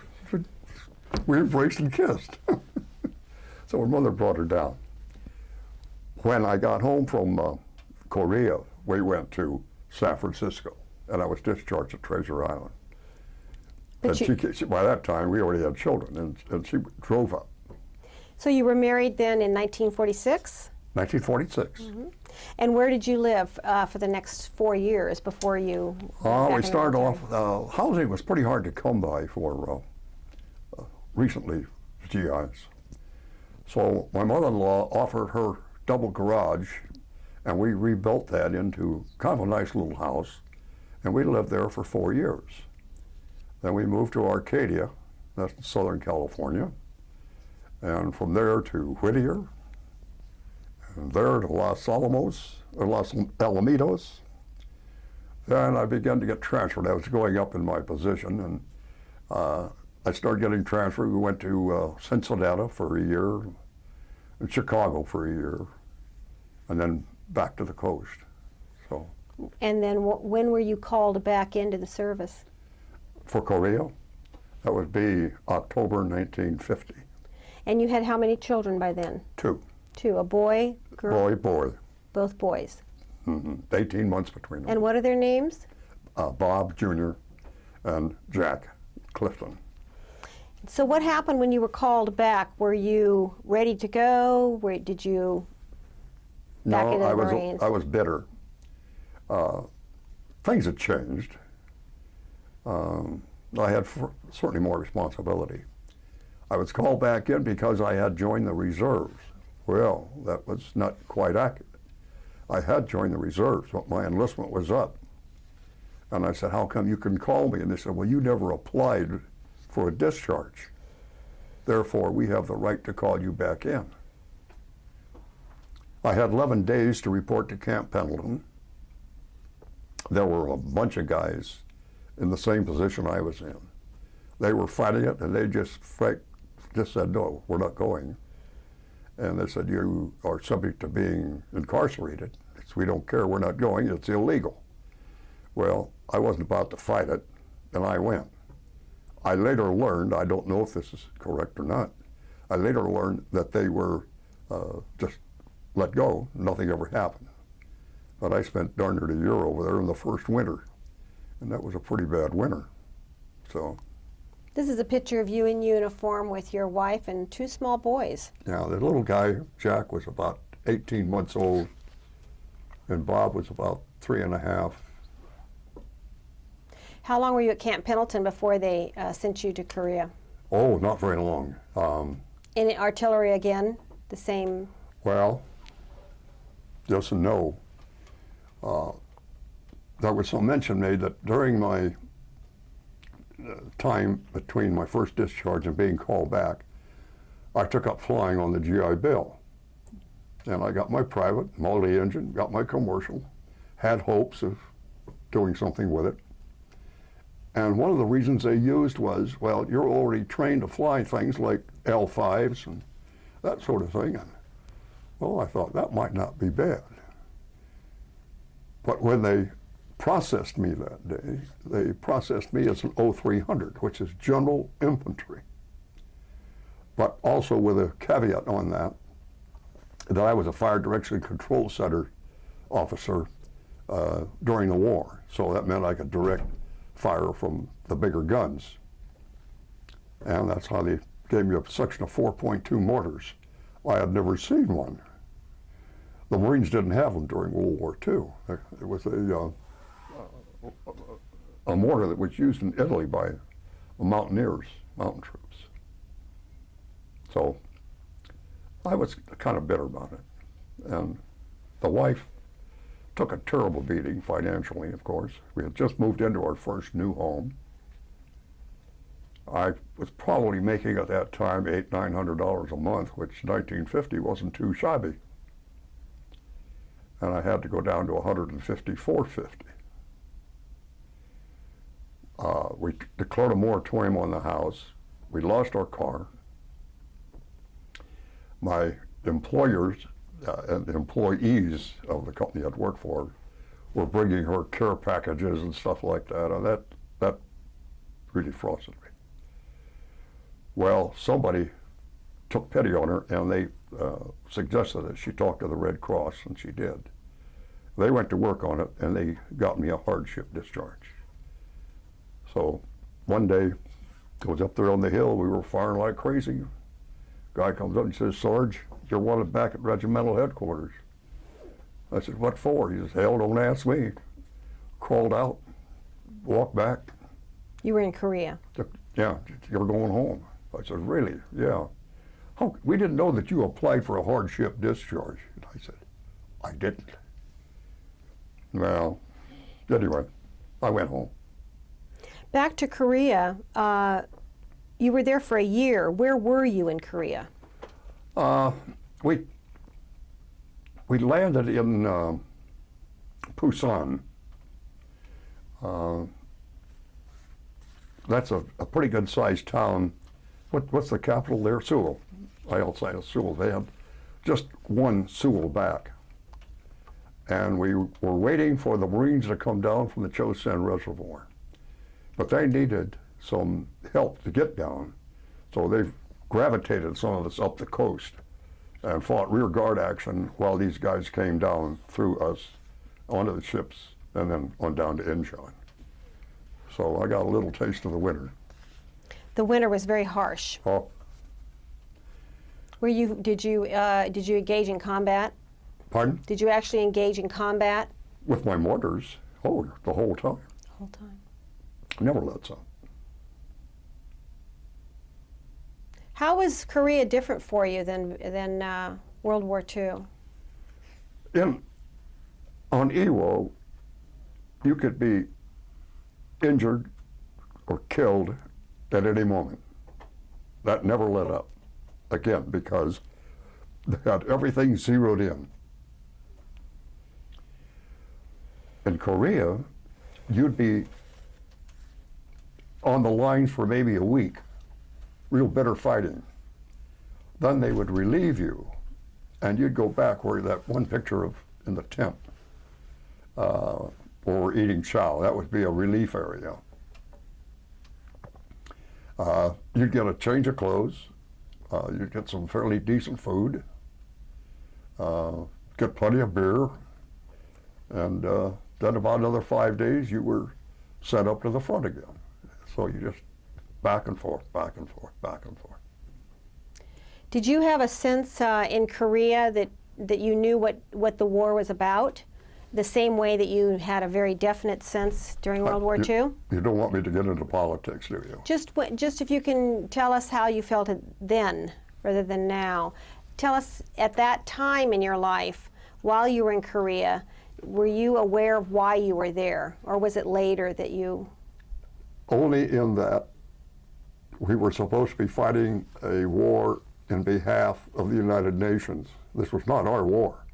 We embraced and kissed. So her mother brought her down. When I got home from Korea, we went to San Francisco, and I was discharged at Treasure Island. But And by that time, we already had children, and she drove up. So you were married then in 1946? 1946. Mm-hmm. And where did you live for the next 4 years before you? We started off, housing was pretty hard to come by for recently GIs. So my mother-in-law offered her double garage, and we rebuilt that into kind of a nice little house, and we lived there for 4 years. Then we moved to Arcadia, that's in Southern California, and from there to Whittier, and there to Los Alamitos. Then I began to get transferred. I was going up in my position, and I started getting transferred. We went to Cincinnati for a year, and Chicago for a year, and then back to the coast. So. And then when were you called back into the service? For Korea, that would be October 1950. And you had how many children by then? Two. Two, a boy, girl? Boy. Both boys. Mm-hmm. 18 months between them. And what are their names? Bob Jr. and Jack Clifton. So what happened when you were called back? Were you ready to go? Did you back into the Marines? I was bitter. Things had changed. I had certainly more responsibility. I was called back in because I had joined the reserves. Well, that was not quite accurate. I had joined the reserves, but my enlistment was up. And I said, how come you can call me? And they said, well, you never applied for a discharge. Therefore, we have the right to call you back in. I had 11 days to report to Camp Pendleton. There were a bunch of guys in the same position I was in. They were fighting it, and they just said, no, we're not going. And they said, you are subject to being incarcerated. It's, we don't care, we're not going, it's illegal. Well, I wasn't about to fight it, and I went. I later learned, I don't know if this is correct or not, I later learned that they were just let go, nothing ever happened. But I spent darn near a year over there in the first winter, and that was a pretty bad winter. So. This is a picture of you in uniform with your wife and two small boys. Yeah, the little guy, Jack, was about 18 months old, and Bob was about 3.5. How long were you at Camp Pendleton before they sent you to Korea? Oh, not very long. In artillery again, the same? Well, yes and no. There was some mention made that during my time between my first discharge and being called back, I took up flying on the GI Bill. And I got my private, multi-engine, got my commercial, had hopes of doing something with it. And one of the reasons they used was, well, you're already trained to fly things like L5s and that sort of thing. And, well, I thought that might not be bad. But when they processed me that day, they processed me as an 0300, which is general infantry. But also with a caveat on that, that I was a fire direction control center officer during the war. So that meant I could direct fire from the bigger guns. And that's how they gave me a section of 4.2 mortars. I had never seen one. The Marines didn't have them during World War II. It was a mortar that was used in Italy by mountaineers, mountain troops. So I was kind of bitter about it. And the wife took a terrible beating financially, of course. We had just moved into our first new home. I was probably making at that time $800–900 a month, which in 1950 wasn't too shabby. And I had to go down to $154.50. We declared a moratorium on the house. We lost our car. My employers and the employees of the company I'd worked for were bringing her care packages and stuff like that, and that really frosted me. Well, somebody took pity on her, and they suggested that she talk to the Red Cross, and she did. They went to work on it, and they got me a hardship discharge. So one day, I was up there on the hill, we were firing like crazy. Guy comes up and says, "Sarge, you're wanted back at regimental headquarters." I said, "What for?" He says, "Hell, don't ask me." Crawled out, walked back. You were in Korea? Yeah, "You're going home." I said, "Really?" "Yeah." "How, we didn't know that you applied for a hardship discharge." And I said, "I didn't." Well, anyway, I went home. Back to Korea, you were there for a year. Where were you in Korea? We landed in Busan. That's a pretty good sized town. What's the capital there? Seoul. Outside of Seoul. They had just one Seoul back. And we were waiting for the Marines to come down from the Chosin Reservoir. But they needed some help to get down. So they gravitated some of us up the coast and fought rear guard action while these guys came down through us onto the ships and then on down to Incheon. So I got a little taste of the winter. The winter was very harsh. Oh. Did you engage in combat? Pardon? Did you actually engage in combat? With my mortars, oh, the whole time. The whole time. Never lets up. How was Korea different for you than World War II? On Iwo, you could be injured or killed at any moment. That never let up. Again, because they had everything zeroed in. In Korea, you'd be on the lines for maybe a week, real bitter fighting. Then they would relieve you, and you'd go back where that one picture of in the tent, where we're eating chow. That would be a relief area. You'd get a change of clothes. You'd get some fairly decent food. Get plenty of beer, and then about another 5 days, you were sent up to the front again. So you just back and forth, back and forth, back and forth. Did you have a sense in Korea that you knew what the war was about, the same way that you had a very definite sense during World War II? You don't want me to get into politics, do you? Just if you can tell us how you felt it then rather than now. Tell us at that time in your life, while you were in Korea, were you aware of why you were there, or was it later that you? Only in that we were supposed to be fighting a war in behalf of the United Nations. This was not our war.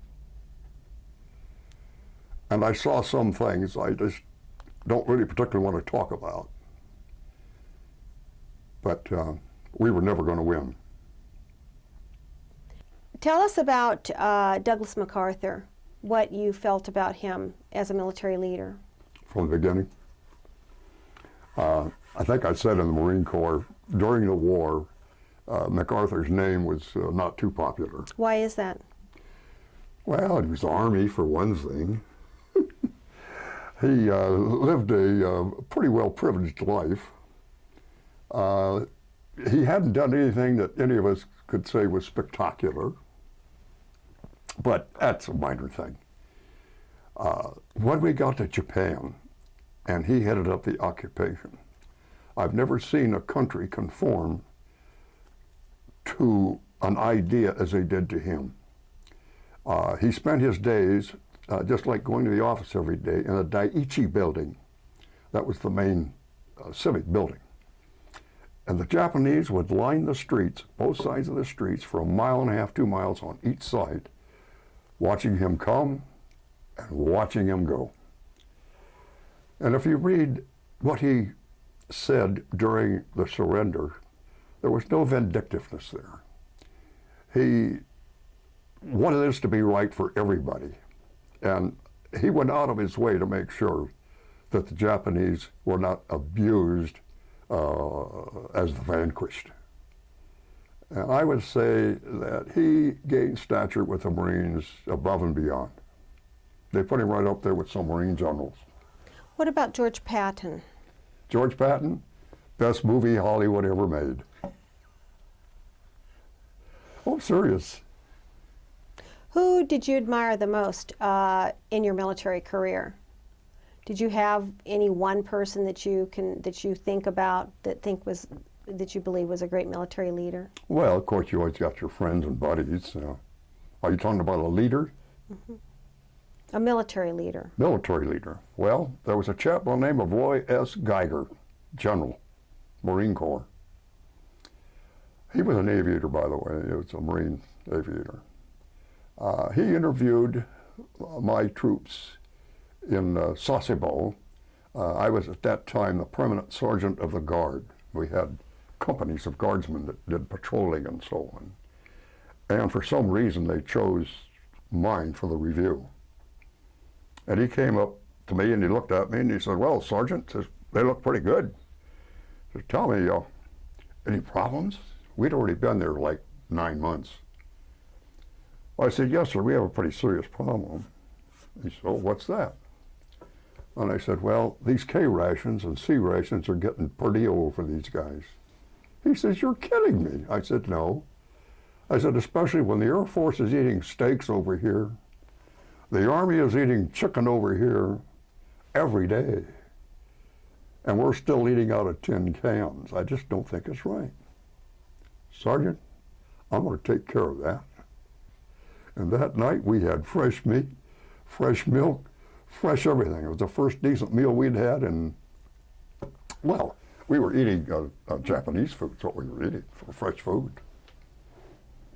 And I saw some things I just don't really particularly want to talk about. But we were never going to win. Tell us about Douglas MacArthur, what you felt about him as a military leader. From the beginning? I think I said in the Marine Corps, during the war, MacArthur's name was not too popular. Why is that? Well, he was Army for one thing. He lived a pretty well privileged life. He hadn't done anything that any of us could say was spectacular, but that's a minor thing. When we got to Japan, and he headed up the occupation, I've never seen a country conform to an idea as they did to him. He spent his days, just like going to the office every day, in the Daiichi building. That was the main civic building. And the Japanese would line the streets, both sides of the streets, for 1.5 miles, 2 miles on each side, watching him come and watching him go. And if you read what he said during the surrender, there was no vindictiveness there. He wanted this to be right for everybody. And he went out of his way to make sure that the Japanese were not abused as the vanquished. And I would say that he gained stature with the Marines above and beyond. They put him right up there with some Marine generals. What about George Patton? George Patton, best movie Hollywood ever made. Oh, I'm serious. Who did you admire the most in your military career? Did you have any one person that you think about that you believe was a great military leader? Well, of course, you always got your friends and buddies. Are you talking about a leader? Mm-hmm. A military leader. Military leader. Well, there was a chap by the name of Roy S. Geiger, General, Marine Corps. He was an aviator, by the way. He was a Marine aviator. He interviewed my troops in Sasebo. I was at that time the permanent sergeant of the guard. We had companies of guardsmen that did patrolling and so on. And for some reason they chose mine for the review. And he came up to me and he looked at me and he said, "Well, Sergeant, says, they look pretty good." He said, "Tell me, any problems?" We'd already been there like 9 months. I said, "Yes, sir, we have a pretty serious problem." He said, "Oh, what's that?" And I said, "Well, these K rations and C rations are getting pretty old for these guys." He says, "You're kidding me." I said, "No." I said, "Especially when the Air Force is eating steaks over here, the Army is eating chicken over here every day, and we're still eating out of tin cans. I just don't think it's right. Sergeant, I'm going to take care of that." And that night we had fresh meat, fresh milk, fresh everything. It was the first decent meal we'd had, and, well, we were eating Japanese food. That's what we were eating, for fresh food,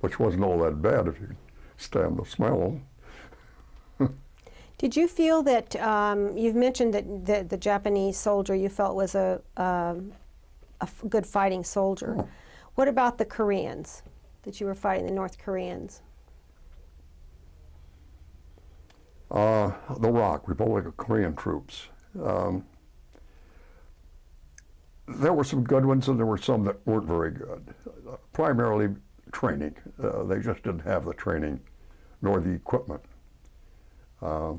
which wasn't all that bad if you could stand the smell. Did you feel that, you've mentioned that the Japanese soldier you felt was a good fighting soldier. Oh. What about the Koreans that you were fighting, the North Koreans? The ROK, Republic of Korean troops. There were some good ones and there were some that weren't very good. Primarily training. They just didn't have the training nor the equipment. A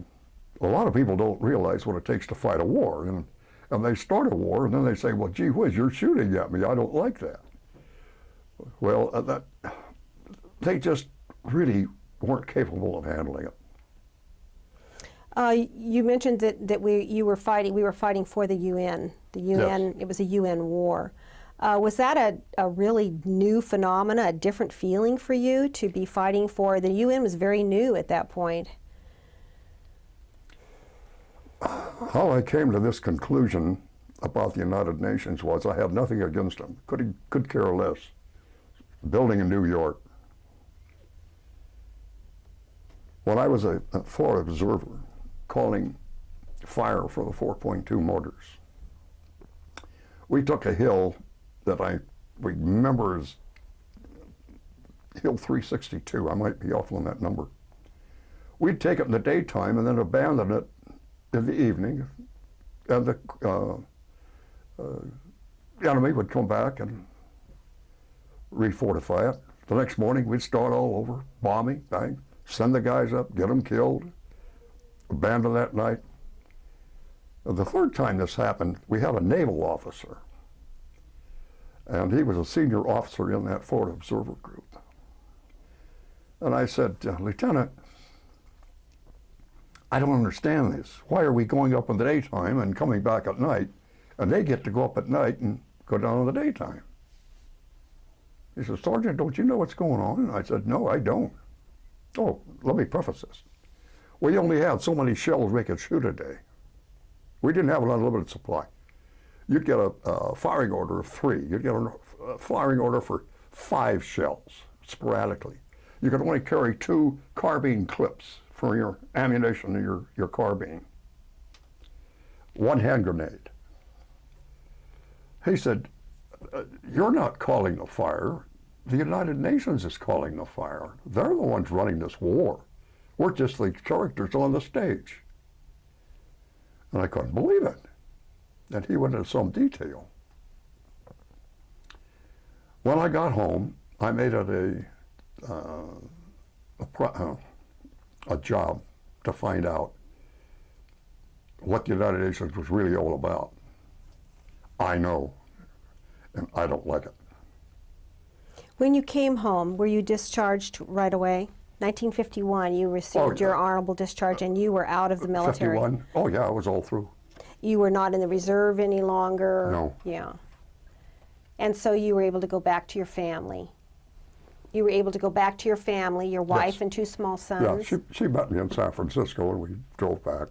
lot of people don't realize what it takes to fight a war, and they start a war and then they say, "Well, gee whiz, you're shooting at me. I don't like that." Well, they just really weren't capable of handling it. You mentioned that we were fighting for the UN. The UN, Yes. It was a UN war. Was that a really new phenomena, a different feeling for you to be fighting for? The UN was very new at that point. How I came to this conclusion about the United Nations was I had nothing against them. Could care less. Building in New York. When I was a floor observer calling fire for the 4.2 mortars, we took a hill that I remember as Hill 362. I might be off on that number. We'd take it in the daytime and then abandon it in the evening, and the enemy would come back and refortify it. The next morning we'd start all over, bombing, bang, send the guys up, get them killed, abandon that night. The third time this happened, we had a naval officer, and he was a senior officer in that Forward Observer Group. And I said, Lieutenant, I don't understand this. Why are we going up in the daytime and coming back at night, and they get to go up at night and go down in the daytime? He said, Sergeant, don't you know what's going on? And I said, no, I don't. Oh, let me preface this. We only had so many shells we could shoot a day. We didn't have an unlimited supply. You'd get a firing order of 3. You'd get a firing order for 5 shells sporadically. You could only carry 2 carbine clips for your ammunition and your carbine. 1 hand grenade. He said, you're not calling the fire. The United Nations is calling the fire. They're the ones running this war. We're just the characters on the stage. And I couldn't believe it. And he went into some detail. When I got home, I made it a job to find out what the United Nations was really all about. I know, and I don't like it. When you came home, were you discharged right away? 1951, you received your honorable discharge and you were out of the military. 51? Oh yeah, I was all through. You were not in the reserve any longer? No. Yeah. And so you were able to go back to your family. You were able to go back to your family, your wife Yes. and 2 small sons. Yeah, she met me in San Francisco and we drove back.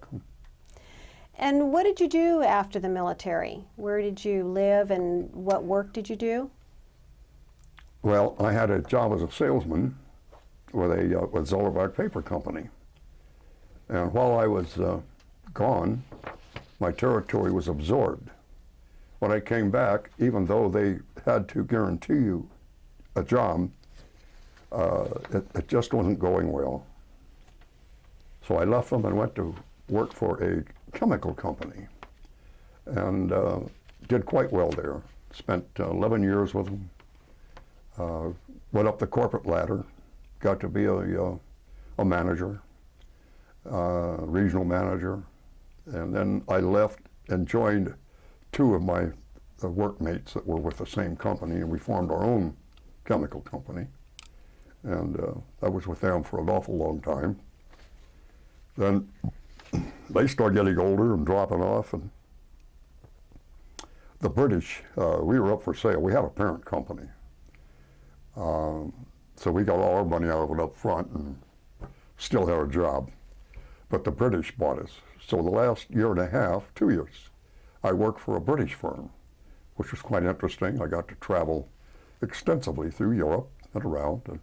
And what did you do after the military? Where did you live and what work did you do? Well, I had a job as a salesman with Zollerback Paper Company. And while I was gone, my territory was absorbed. When I came back, even though they had to guarantee you a job, it just wasn't going well. So I left them and went to work for a chemical company and did quite well there. Spent 11 years with them. Went up the corporate ladder, got to be a manager, regional manager, and then I left and joined 2 of my workmates that were with the same company, and we formed our own chemical company. And I was with them for an awful long time. Then they started getting older and dropping off, and the British, we were up for sale. We had a parent company. So we got all our money out of it up front and still had a job. But the British bought us. So the last year and a half, 2 years, I worked for a British firm, which was quite interesting. I got to travel extensively through Europe and around.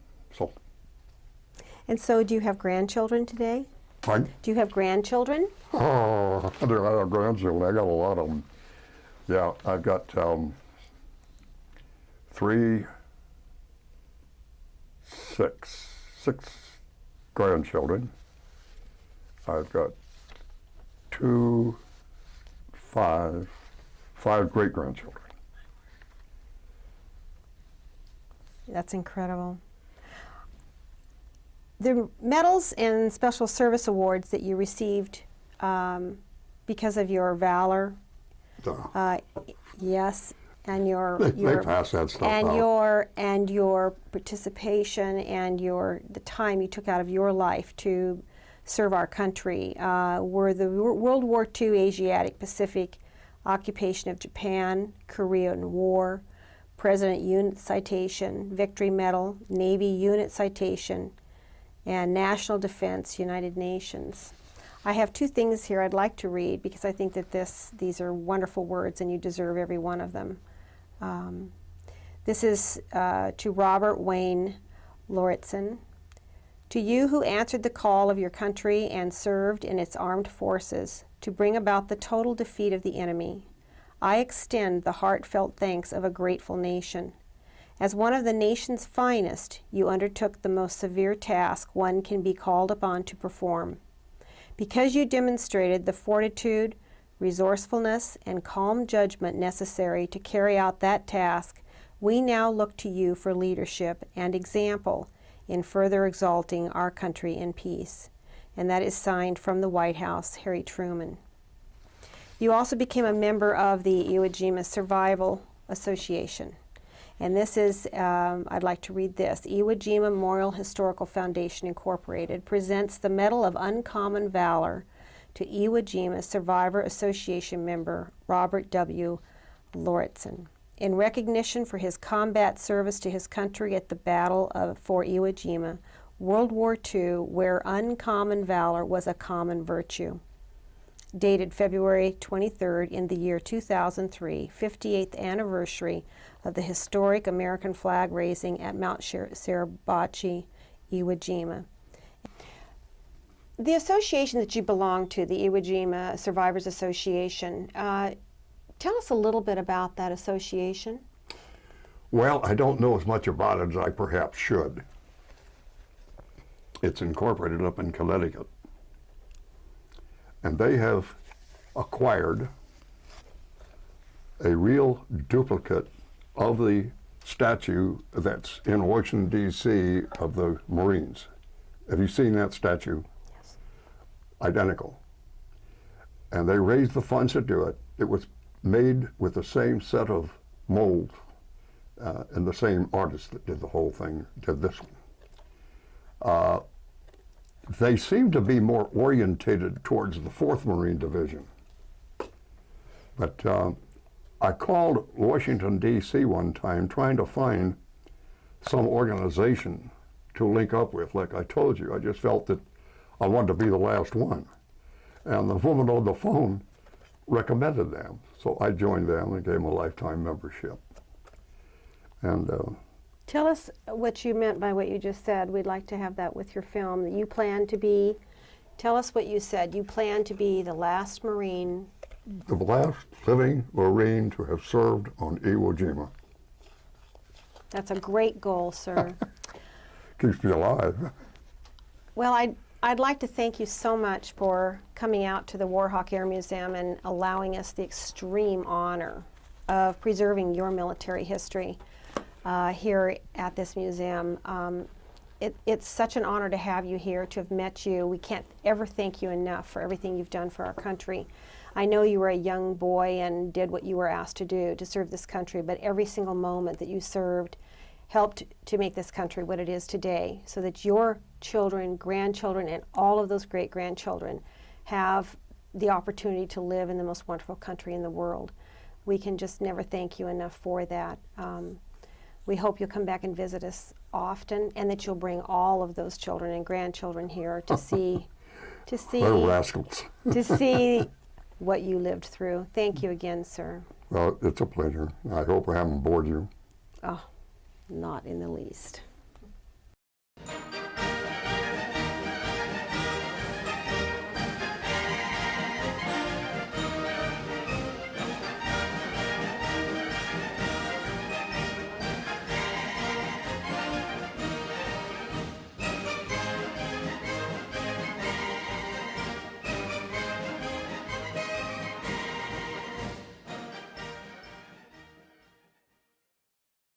And so do you have grandchildren today? Pardon? Do you have grandchildren? Oh, I have grandchildren. I got a lot of them. Yeah, I've got 6 grandchildren. I've got 5 great-grandchildren. That's incredible. The medals and special service awards that you received because of your valor, yes, and they pass that stuff out. And your participation and the time you took out of your life to serve our country were the World War II Asiatic Pacific occupation of Japan, Korean War, President Unit Citation, Victory Medal, Navy Unit Citation, and National Defense, United Nations. I have 2 things here I'd like to read because I think that these are wonderful words and you deserve every one of them. This is to Robert Wayne Lauritsen. To you who answered the call of your country and served in its armed forces to bring about the total defeat of the enemy, I extend the heartfelt thanks of a grateful nation. As one of the nation's finest, you undertook the most severe task one can be called upon to perform. Because you demonstrated the fortitude, resourcefulness, and calm judgment necessary to carry out that task, we now look to you for leadership and example in further exalting our country in peace. And that is signed from the White House, Harry Truman. You also became a member of the Iwo Jima Survival Association. And this is, I'd like to read this. Iwo Jima Memorial Historical Foundation Incorporated presents the Medal of Uncommon Valor to Iwo Jima Survivor Association member Robert W. Lauritsen in recognition for his combat service to his country at the Battle for Iwo Jima, World War II, where uncommon valor was a common virtue. Dated February 23rd in the year 2003, 58th anniversary of the historic American flag raising at Mount Suribachi, Iwo Jima. The association that you belong to, the Iwo Jima Survivors Association, tell us a little bit about that association. Well, I don't know as much about it as I perhaps should. It's incorporated up in Connecticut. And they have acquired a real duplicate of the statue that's in Washington, D.C. of the Marines. Have you seen that statue? Yes. Identical. And they raised the funds to do it. It was made with the same set of molds and the same artist that did the whole thing did this one. They seem to be more orientated towards the 4th Marine Division. But I called Washington, D.C. one time trying to find some organization to link up with. Like I told you, I just felt that I wanted to be the last one. And the woman on the phone recommended them. So I joined them and gave them a lifetime membership. And tell us what you meant by what you just said. We'd like to have that with your film. That you plan to be, tell us what you said. You plan to be the last Marine. The last living Marine to have served on Iwo Jima. That's a great goal, sir. Keeps me alive. Well, I'd like to thank you so much for coming out to the Warhawk Air Museum and allowing us the extreme honor of preserving your military history here at this museum. It's such an honor to have you here, to have met you. We can't ever thank you enough for everything you've done for our country. I know you were a young boy and did what you were asked to do to serve this country, but every single moment that you served helped to make this country what it is today, so that your children, grandchildren, and all of those great-grandchildren have the opportunity to live in the most wonderful country in the world. We can just never thank you enough for that. We hope you'll come back and visit us often, and that you'll bring all of those children and grandchildren here to see, They're rascals. to see what you lived through. Thank you again, sir. Well, it's a pleasure. I hope I haven't bored you. Oh, not in the least.